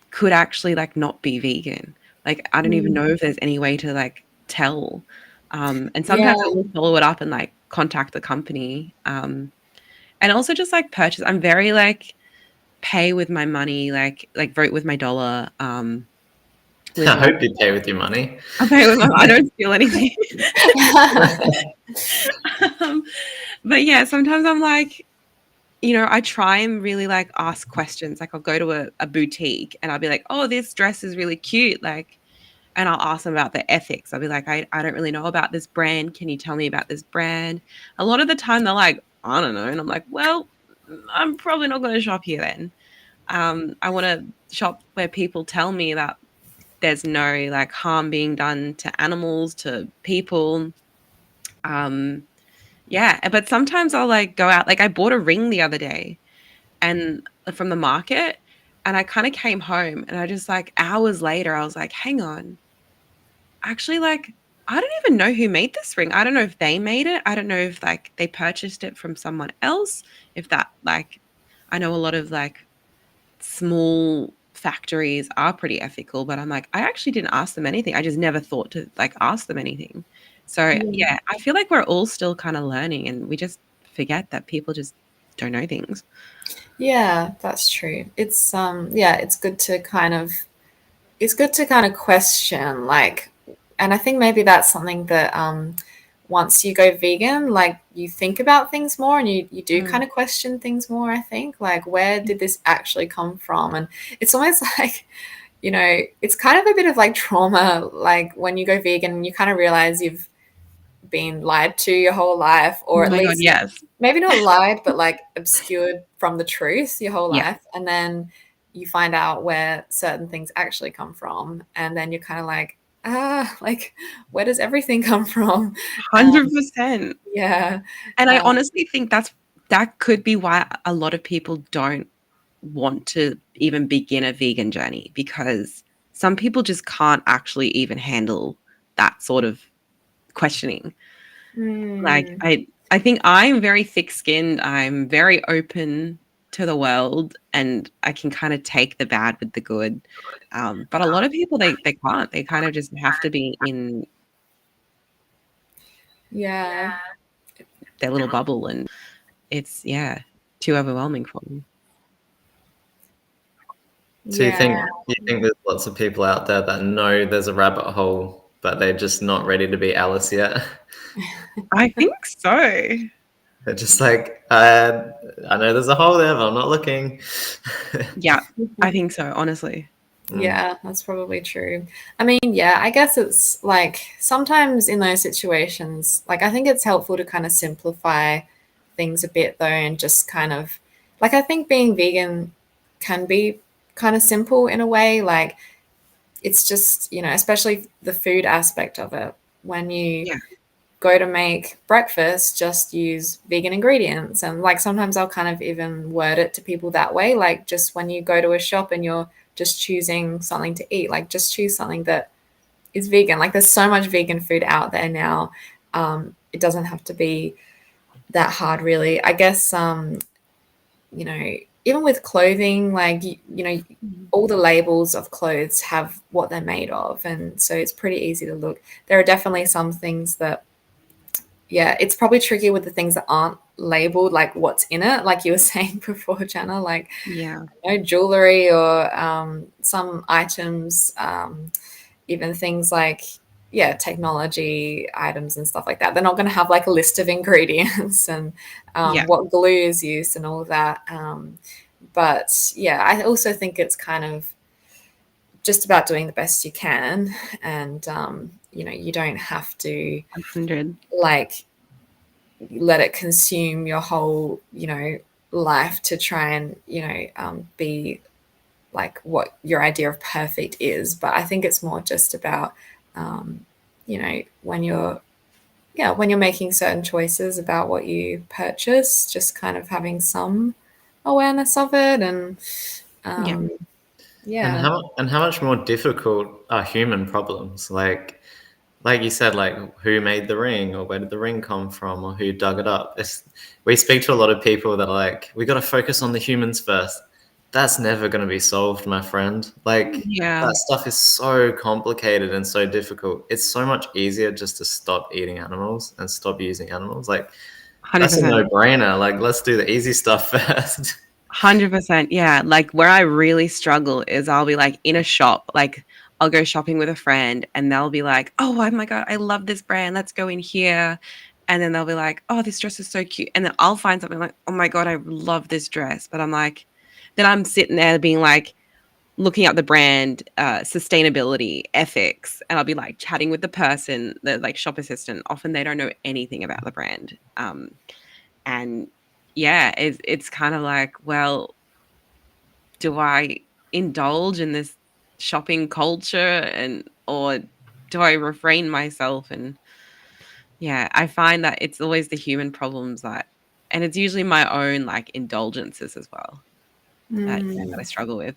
could actually like not be vegan. Like I don't even know if there's any way to like tell. And Yeah. sometimes I will follow it up and like contact the company. And also just like purchase. I'm very like pay with my money, like vote with my dollar. With I hope you pay with your money. I pay with my. I don't steal anything. But yeah, sometimes I'm like, I try and really like ask questions. Like I'll go to a boutique and I'll be like, oh, this dress is really cute. Like, and I'll ask them about the ethics. I'll be like, I don't really know about this brand. Can you tell me about this brand? A lot of the time they're like, I don't know. And I'm like, well, I'm probably not going to shop here then. I want to shop where people tell me that there's no like harm being done to animals, to people. Yeah, but sometimes I'll like go out. Like I bought a ring the other day and from the market, and I kind of came home and I just like hours later I was like, hang on. Actually, like I don't even know who made this ring. I don't know if they made it. I don't know if like they purchased it from someone else. If that like I know a lot of like small factories are pretty ethical, but I'm like, I actually didn't ask them anything. I just never thought to like ask them anything. So yeah, I feel like we're all still kind of learning and we just forget that people just don't know things. Yeah, that's true. It's yeah, it's good to kind of question, like, and I think maybe that's something that once you go vegan, like you think about things more and you do kind of question things more, I think, like where did this actually come from? And it's almost like, it's kind of a bit of like trauma, like when you go vegan and you kind of realize you've been lied to your whole life, or Oh at my God, least yes. maybe not lied, but like obscured from the truth your whole Yeah. life. And then you find out where certain things actually come from. And then you're kind of like, like, where does everything come from? 100%. Yeah. And I honestly think that could be why a lot of people don't want to even begin a vegan journey, because some people just can't actually even handle that sort of questioning. Like I think I'm very thick-skinned. I'm very open. to the world, and I can kind of take the bad with the good. But a lot of people, they can't. They kind of just have to be in Yeah. their little bubble, and it's too overwhelming for them. Do you think Yeah. there's lots of people out there that know there's a rabbit hole, but they're just not ready to be Alice yet? I think so. They're just like, I know there's a hole there, but I'm not looking. Yeah, I think so, honestly. Yeah, that's probably true. I mean, yeah, I guess it's like sometimes in those situations, like I think it's helpful to kind of simplify things a bit though, and just kind of like I think being vegan can be kind of simple in a way. Like it's just, especially the food aspect of it. When you Yeah. go to make breakfast, just use vegan ingredients. And like sometimes I'll kind of even word it to people that way. Like just when you go to a shop and you're just choosing something to eat, like just choose something that is vegan. Like there's so much vegan food out there now. It doesn't have to be that hard, really. I guess, even with clothing, like, all the labels of clothes have what they're made of. And so it's pretty easy to look. There are definitely some things that, yeah, it's probably tricky with the things that aren't labeled, like what's in it, like you were saying before, Jannah, like Yeah. jewelry or some items, even things like, yeah, technology items and stuff like that. They're not going to have like a list of ingredients and Yeah. what glue is used and all that. But yeah, I also think it's kind of just about doing the best you can, and you don't have to 100. like let it consume your whole life to try and be like what your idea of perfect is. But I think it's more just about when you're making certain choices about what you purchase, just kind of having some awareness of it. And Yeah. And yeah. how much more difficult are human problems? Like you said, like who made the ring, or where did the ring come from, or who dug it up? We speak to a lot of people that are like, we got to focus on the humans first. That's never going to be solved, my friend. Like Yeah. that stuff is so complicated and so difficult. It's so much easier just to stop eating animals and stop using animals. Like that's a 100%. no-brainer. Like let's do the easy stuff first. 100%. Yeah. Like where I really struggle is I'll be like in a shop, like I'll go shopping with a friend and they'll be like, oh my God, I love this brand. Let's go in here. And then they'll be like, oh, this dress is so cute. And then I'll find something like, oh my God, I love this dress. But I'm like, then I'm sitting there being like, looking up the brand, sustainability, ethics, and I'll be like chatting with the person, the like shop assistant. Often they don't know anything about the brand. And yeah, it's kind of like, well, do I indulge in this shopping culture or do I refrain myself? And yeah, I find that it's always the human problems and it's usually my own like indulgences as well that I struggle with.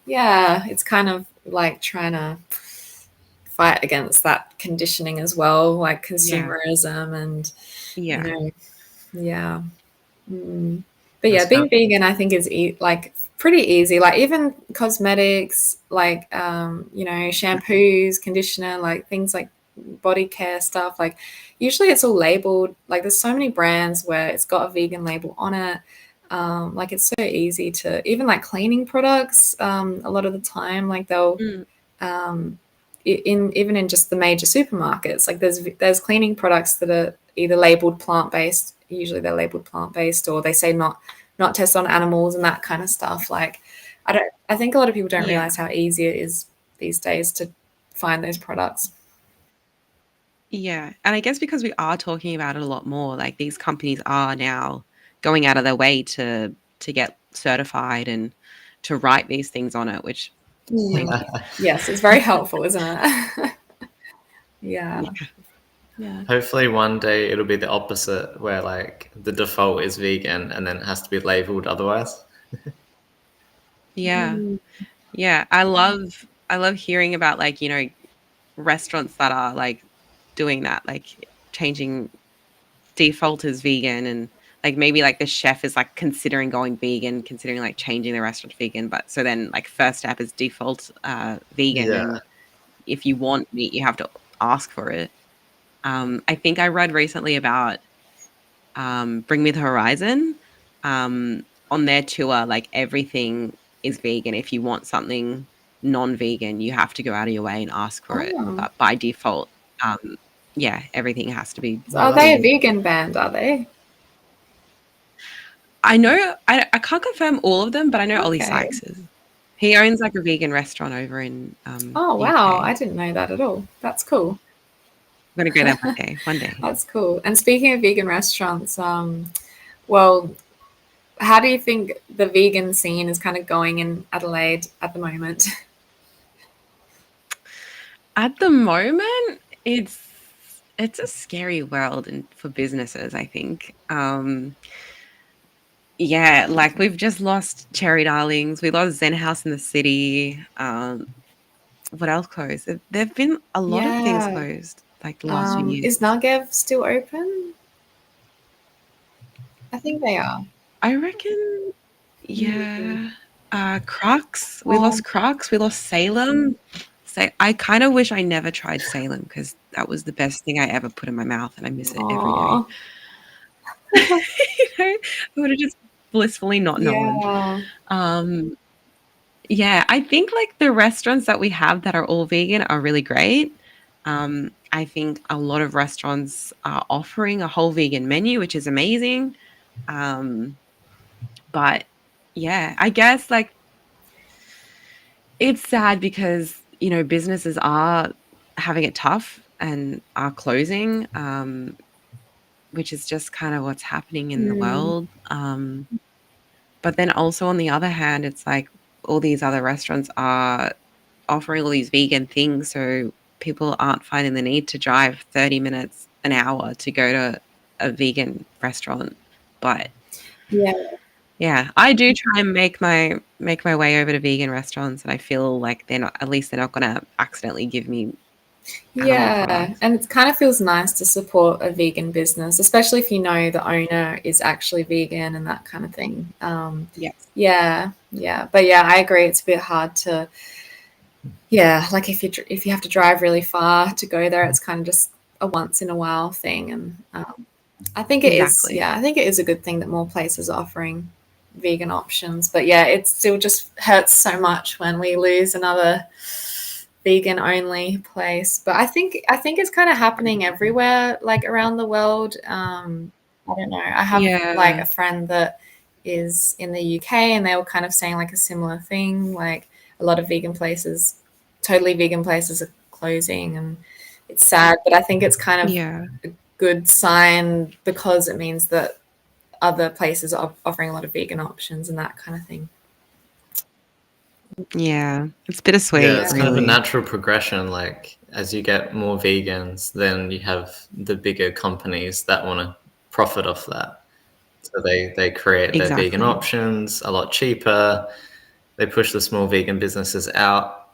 Yeah, it's kind of like trying to fight against that conditioning as well, like Yeah. consumerism and Yeah. yeah. Mm. But yeah, That's kind being vegan, I think is like pretty easy. Like even cosmetics, like shampoos, conditioner, like things like body care stuff. Like usually it's all labeled. Like there's so many brands where it's got a vegan label on it. Like it's so easy to even like cleaning products. A lot of the time, like they'll Mm. even in just the major supermarkets, like there's cleaning products that are either labeled plant-based, usually they're labeled plant-based, or they say not test on animals and that kind of stuff. Like I think a lot of people don't Yeah. realize how easy it is these days to find those products. Yeah. And I guess because we are talking about it a lot more, like these companies are now going out of their way to get certified and to write these things on it, which thank you. Yes, it's very helpful, isn't it? Yeah. Yeah. Yeah. Hopefully one day it'll be the opposite, where like the default is vegan and then it has to be labeled otherwise. Yeah. Mm. Yeah. I love hearing about like, restaurants that are like doing that, like changing default as vegan and like maybe like the chef is like considering going vegan, considering like changing the restaurant to vegan, but so then like first step is default vegan, Yeah. and if you want meat, you have to ask for it. I think I read recently about Bring Me the Horizon. On their tour, like everything is vegan. If you want something non-vegan, you have to go out of your way and ask for it. Oh. But by default, yeah, everything has to be So are they a vegan. vegan band, are they? I know I can't confirm all of them, but I know Ollie Okay. Sykes is. He owns like a vegan restaurant over in Oh, the wow. UK. I didn't know that at all. That's cool. I'm gonna go there one day. One day. That's cool. And speaking of vegan restaurants, well, how do you think the vegan scene is kind of going in Adelaide at the moment? At the moment, it's a scary world and for businesses, I think. Yeah, like we've just lost Cherry Darlings, we lost Zen House in the City. What else closed? There've been a lot of things Yeah. closed like the last few years. Is Nagev still open? I think they are. I reckon, Mm. yeah. Crux, we lost Crux, we lost Salem. I kind of wish I never tried Salem because that was the best thing I ever put in my mouth, and I miss it every day. You know, I would have just blissfully not known. Yeah. Yeah, I think like the restaurants that we have that are all vegan are really great. I think a lot of restaurants are offering a whole vegan menu, which is amazing. But yeah, I guess like it's sad because, you know, businesses are having it tough and are closing, which is just kind of what's happening in the Mm. world. But then also on the other hand, it's like all these other restaurants are offering all these vegan things, so people aren't finding the need to drive 30 minutes, an hour to go to a vegan restaurant. But Yeah. yeah, I do try and make my way over to vegan restaurants, and I feel like at least they're not gonna accidentally give me animal Yeah, products. and it kind of feels nice to support a vegan business, especially if you know the owner is actually vegan and that kind of thing. Yes. Yeah, yeah, but yeah, I agree. It's a bit hard to, yeah, like if you have to drive really far to go there, it's kind of just a once in a while thing, and I think it is. Exactly. Yeah, I think it is a good thing that more places are offering vegan options. But yeah, it still just hurts so much when we lose another vegan only place. But I think it's kind of happening everywhere, like around the world. I don't know. I have like Yeah. a friend that is in the UK, and they were kind of saying like a similar thing. Like a lot of vegan places, totally vegan places, are closing, and it's sad. But I think it's kind of Yeah. a good sign because it means that other places are offering a lot of vegan options and that kind of thing. Yeah. It's Yeah, bittersweet, it's kind of a really. natural progression. Like as you get more vegans, then you have the bigger companies that want to profit off that. So they create their vegan Exactly. options a lot cheaper. They push the small vegan businesses out.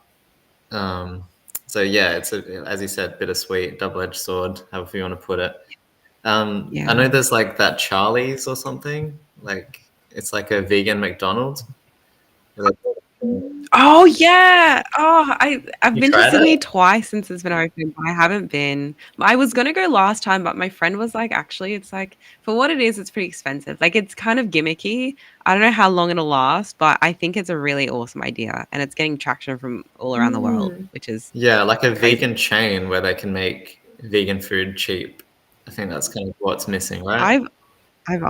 So yeah, it's as you said, bittersweet, double-edged sword, however you want to put it. I Yeah. know there's like that Charlie's or something. Like it's like a vegan McDonald's. Like, Oh yeah. I've you been to tried Sydney it? twice since it's been open, but I haven't been. I was gonna go last time, but my friend was like, actually, it's like for what it is, it's pretty expensive. Like it's kind of gimmicky. I don't know how long it'll last, but I think it's a really awesome idea, and it's getting traction from all around the world, Mm. which is Yeah, like a crazy. vegan chain where they can make vegan food cheap. I think that's kind of what's missing, right? I've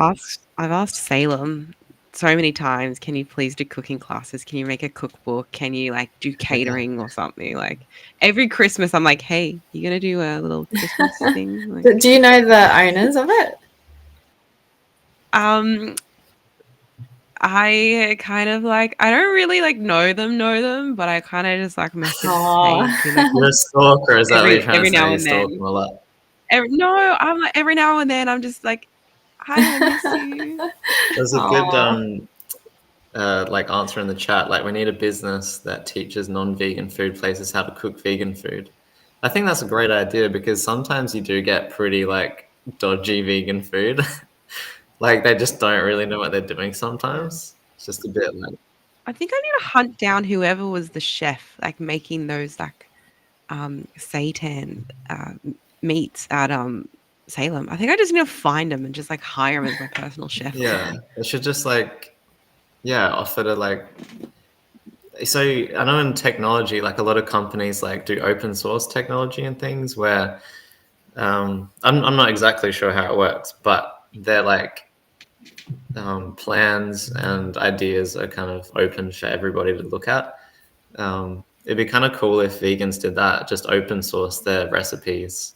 I've asked Salem so many times, can you please do cooking classes? Can you make a cookbook? Can you like do catering or something? Like every Christmas I'm like, hey, you gonna do a little Christmas thing? Do you know the owners of it? Um I kind of like I don't really like know them, but I kind of just like message, hey, can you make You're a stalker, is that what you're trying to every say? now You and stalk then. them a lot. No, I'm like every now and then I'm just like, hi, I miss you. There's a good Aw. like answer in the chat. Like we need a business that teaches non-vegan food places how to cook vegan food. I think that's a great idea because sometimes you do get pretty like dodgy vegan food. Like they just don't really know what they're doing sometimes. It's just a bit like, I think I need to hunt down whoever was the chef, like making those like seitan meats at Salem. I think I just need to find him and just like hire him as my personal chef. yeah, they should just like, yeah, offer to like. So I know in technology, like a lot of companies like do open source technology and things where I'm not exactly sure how it works, but they're like plans and ideas are kind of open for everybody to look at. It'd be kind of cool if vegans did that, just open source their recipes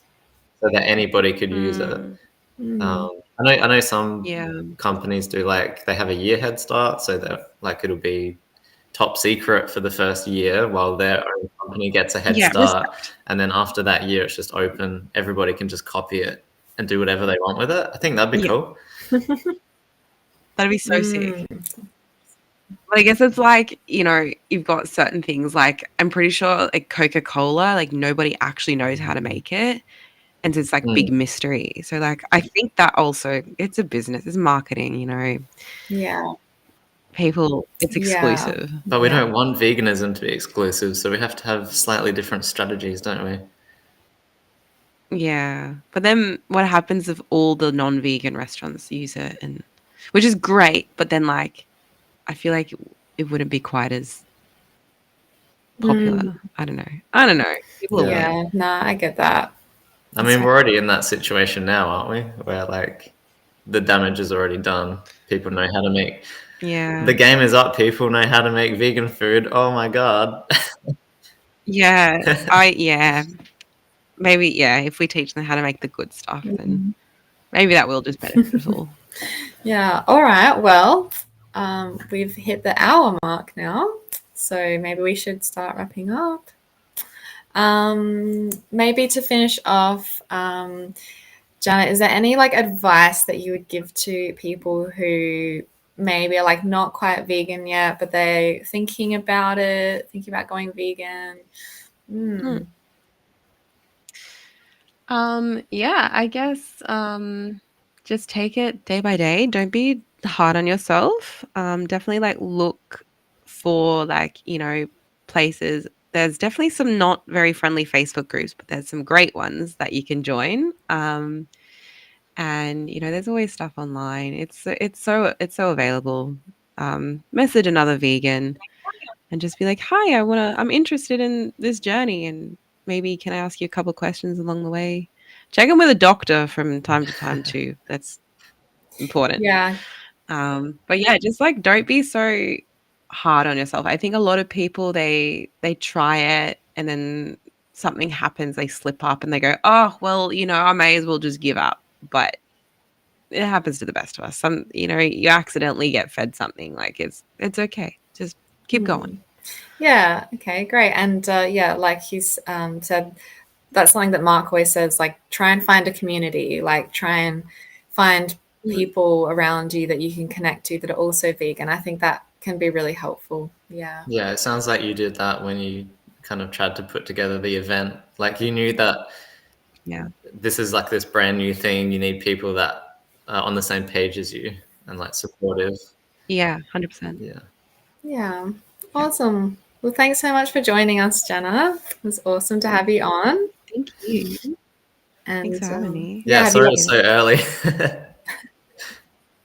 so that anybody could use it. Mm. I know some Yeah. companies do like they have a year head start, so that like it'll be top secret for the first year while their own company gets a head Yeah, start, and then after that year, it's just open. Everybody can just copy it and do whatever they want with it. I think that'd be Yeah. cool. That'd be so sick. Mm. But I guess it's like, you've got certain things like I'm pretty sure like Coca-Cola, like nobody actually knows how to make it. And it's like big mystery. So like I think that also it's a business, it's marketing, Yeah. People it's Yeah. exclusive. But we Yeah. don't want veganism to be exclusive, so we have to have slightly different strategies, don't we? Yeah. But then what happens if all the non-vegan restaurants use it and which is great, but then like I feel like it wouldn't be quite as popular. Mm. I don't know. People are weird. Yeah. Nah, I get that. I mean, we're already in that situation now, aren't we? Where like the damage is already done. People know how to make. Yeah. The game is up. People know how to make vegan food. Oh my god. Yeah. Maybe, if we teach them how to make the good stuff, then maybe that will just benefit us all. Yeah. All right. Well, we've hit the hour mark now, so maybe we should start wrapping up. Maybe to finish off, Jannah, is there any like advice that you would give to people who maybe are like not quite vegan yet, but they're thinking about going vegan? Yeah, I guess just take it day by day. Don't be hard on yourself. Definitely like look for like, places. There's definitely some not very friendly Facebook groups, but there's some great ones that you can join. And there's always stuff online. It's so available. Message another vegan and just be like, "Hi, I'm interested in this journey, and maybe can I ask you a couple questions along the way?" Check in with a doctor from time to time too. That's important. Yeah. But yeah, just like don't be so hard on yourself. I think a lot of people they try it and then something happens, they slip up and they go, "Oh, well, I may as well just give up." But it happens to the best of us. You accidentally get fed something, like it's okay. Just keep going. Yeah. Okay. Great. And like he's said, that's something that Mark always says. Like, try and find a community. Like, try and find people around you that you can connect to that are also vegan. I think that can be really helpful. Yeah. Yeah, it sounds like you did that when you kind of tried to put together the event. Like you knew that this is like this brand new thing. You need people that are on the same page as you and like supportive. Yeah, 100%. Yeah. Yeah. Awesome. Well, thanks so much for joining us, Jannah. It was awesome to have you on. Thank you. And Thanks for having me. Yeah, have sorry you- it's so early.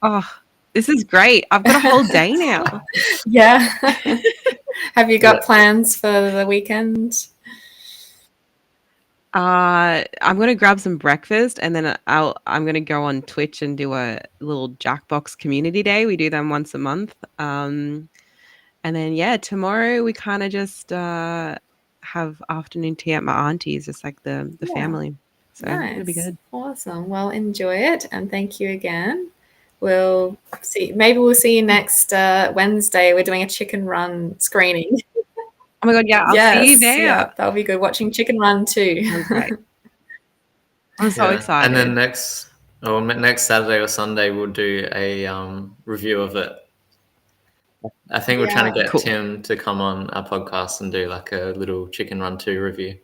Oh, this is great. I've got a whole day now. Yeah. Have you got Yeah. plans for the weekend? I'm gonna grab some breakfast and then I'm gonna go on Twitch and do a little Jackbox community day. We do them once a month. And then tomorrow we kind of just have afternoon tea at my auntie's, just like the Yeah. family. So it'll be Nice. good. Awesome. Well, enjoy it. And thank you again. We'll see. Maybe we'll see you next Wednesday. We're doing a chicken run screening. Oh my God, yeah, I'll see you there. Yeah, that'll be good. Watching Chicken Run too. Sounds great. I'm so excited. And then next Saturday or Sunday we'll do a review of it. I think we're trying to get Cool. Tim to come on our podcast and do like a little Chicken Run 2 review.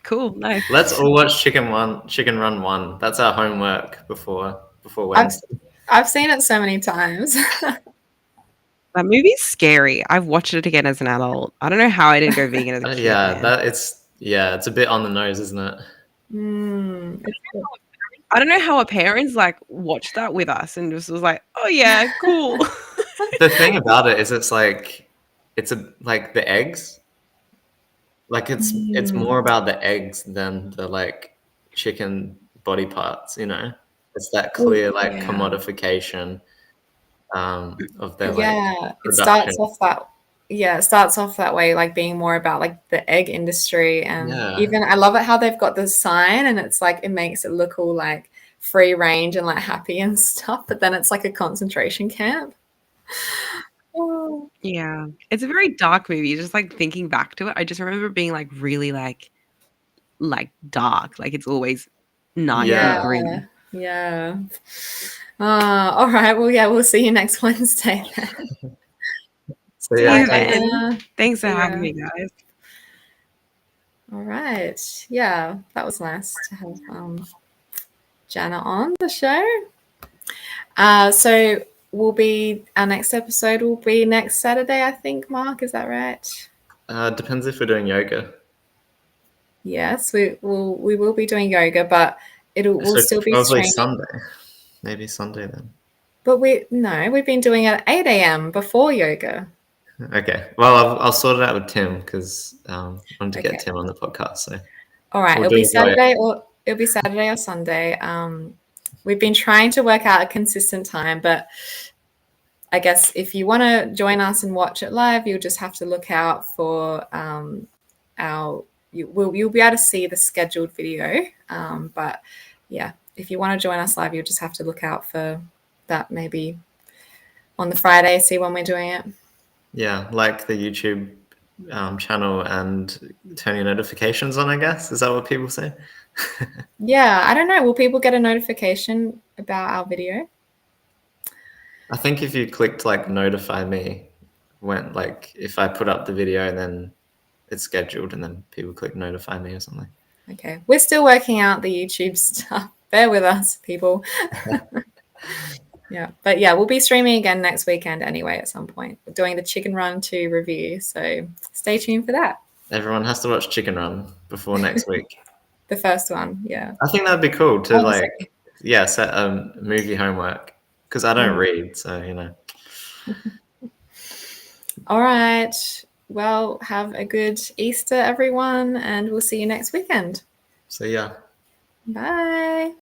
Cool, nice. Let's all watch Chicken Run 1. That's our homework before before Wednesday. I've seen it so many times. That movie's scary. I've watched it again as an adult. I don't know how I didn't go vegan as a kid. Yeah, Man. it's a bit on the nose, isn't it? I don't know how our parents like watched that with us and just was like, "Oh yeah, cool." The thing about it is, like the eggs. Like it's more about the eggs than the like chicken body parts. It's that clear like Yeah. commodification of their like Yeah, it production. starts off that way, like being more about like the egg industry, and Yeah. even I love it how they've got the sign and it's like it makes it look all like free range and like happy and stuff, but then it's like a concentration camp. Oh, Yeah. It's a very dark movie. Just like thinking back to it, I just remember being like really like dark. Like it's always night Yeah. and grim. yeah. All right. Well, yeah, we'll see you next Wednesday then. So See yeah, you thanks. then. Thanks for See having ya. me, guys. All right. Yeah, that was nice to have Jannah on the show. So our next episode will be next Saturday, I think, Mark, is that right? Depends if we're doing yoga. Yes, we will be doing yoga, but we'll So still be probably streaming. Sunday. Maybe Sunday then. But we've been doing it at 8 a.m. before yoga. Okay. Well, I'll sort it out with Tim because I wanted to Okay. get Tim on the podcast. So All right, we'll it'll do be it right. Saturday or Sunday. We've been trying to work out a consistent time, but I guess if you want to join us and watch it live, you'll just have to look out for you'll be able to see the scheduled video. But yeah, if you want to join us live, you'll just have to look out for that maybe on the Friday, see when we're doing it. Yeah, like the YouTube channel and turn your notifications on, I guess. Is that what people say? Yeah, I don't know. Will people get a notification about our video? I think if you clicked like notify me when like if I put up the video and then it's scheduled and then people click notify me or something. Okay, we're still working out the YouTube stuff. Bear with us, people. Yeah, but yeah, we'll be streaming again next weekend anyway at some point. We're doing the Chicken Run 2 review, so stay tuned for that. Everyone has to watch Chicken Run before next week. The first one, yeah. I think that'd be cool to Obviously. set a movie homework because I don't read, so. All right. Well, have a good Easter, everyone, and we'll see you next weekend. So yeah. Bye.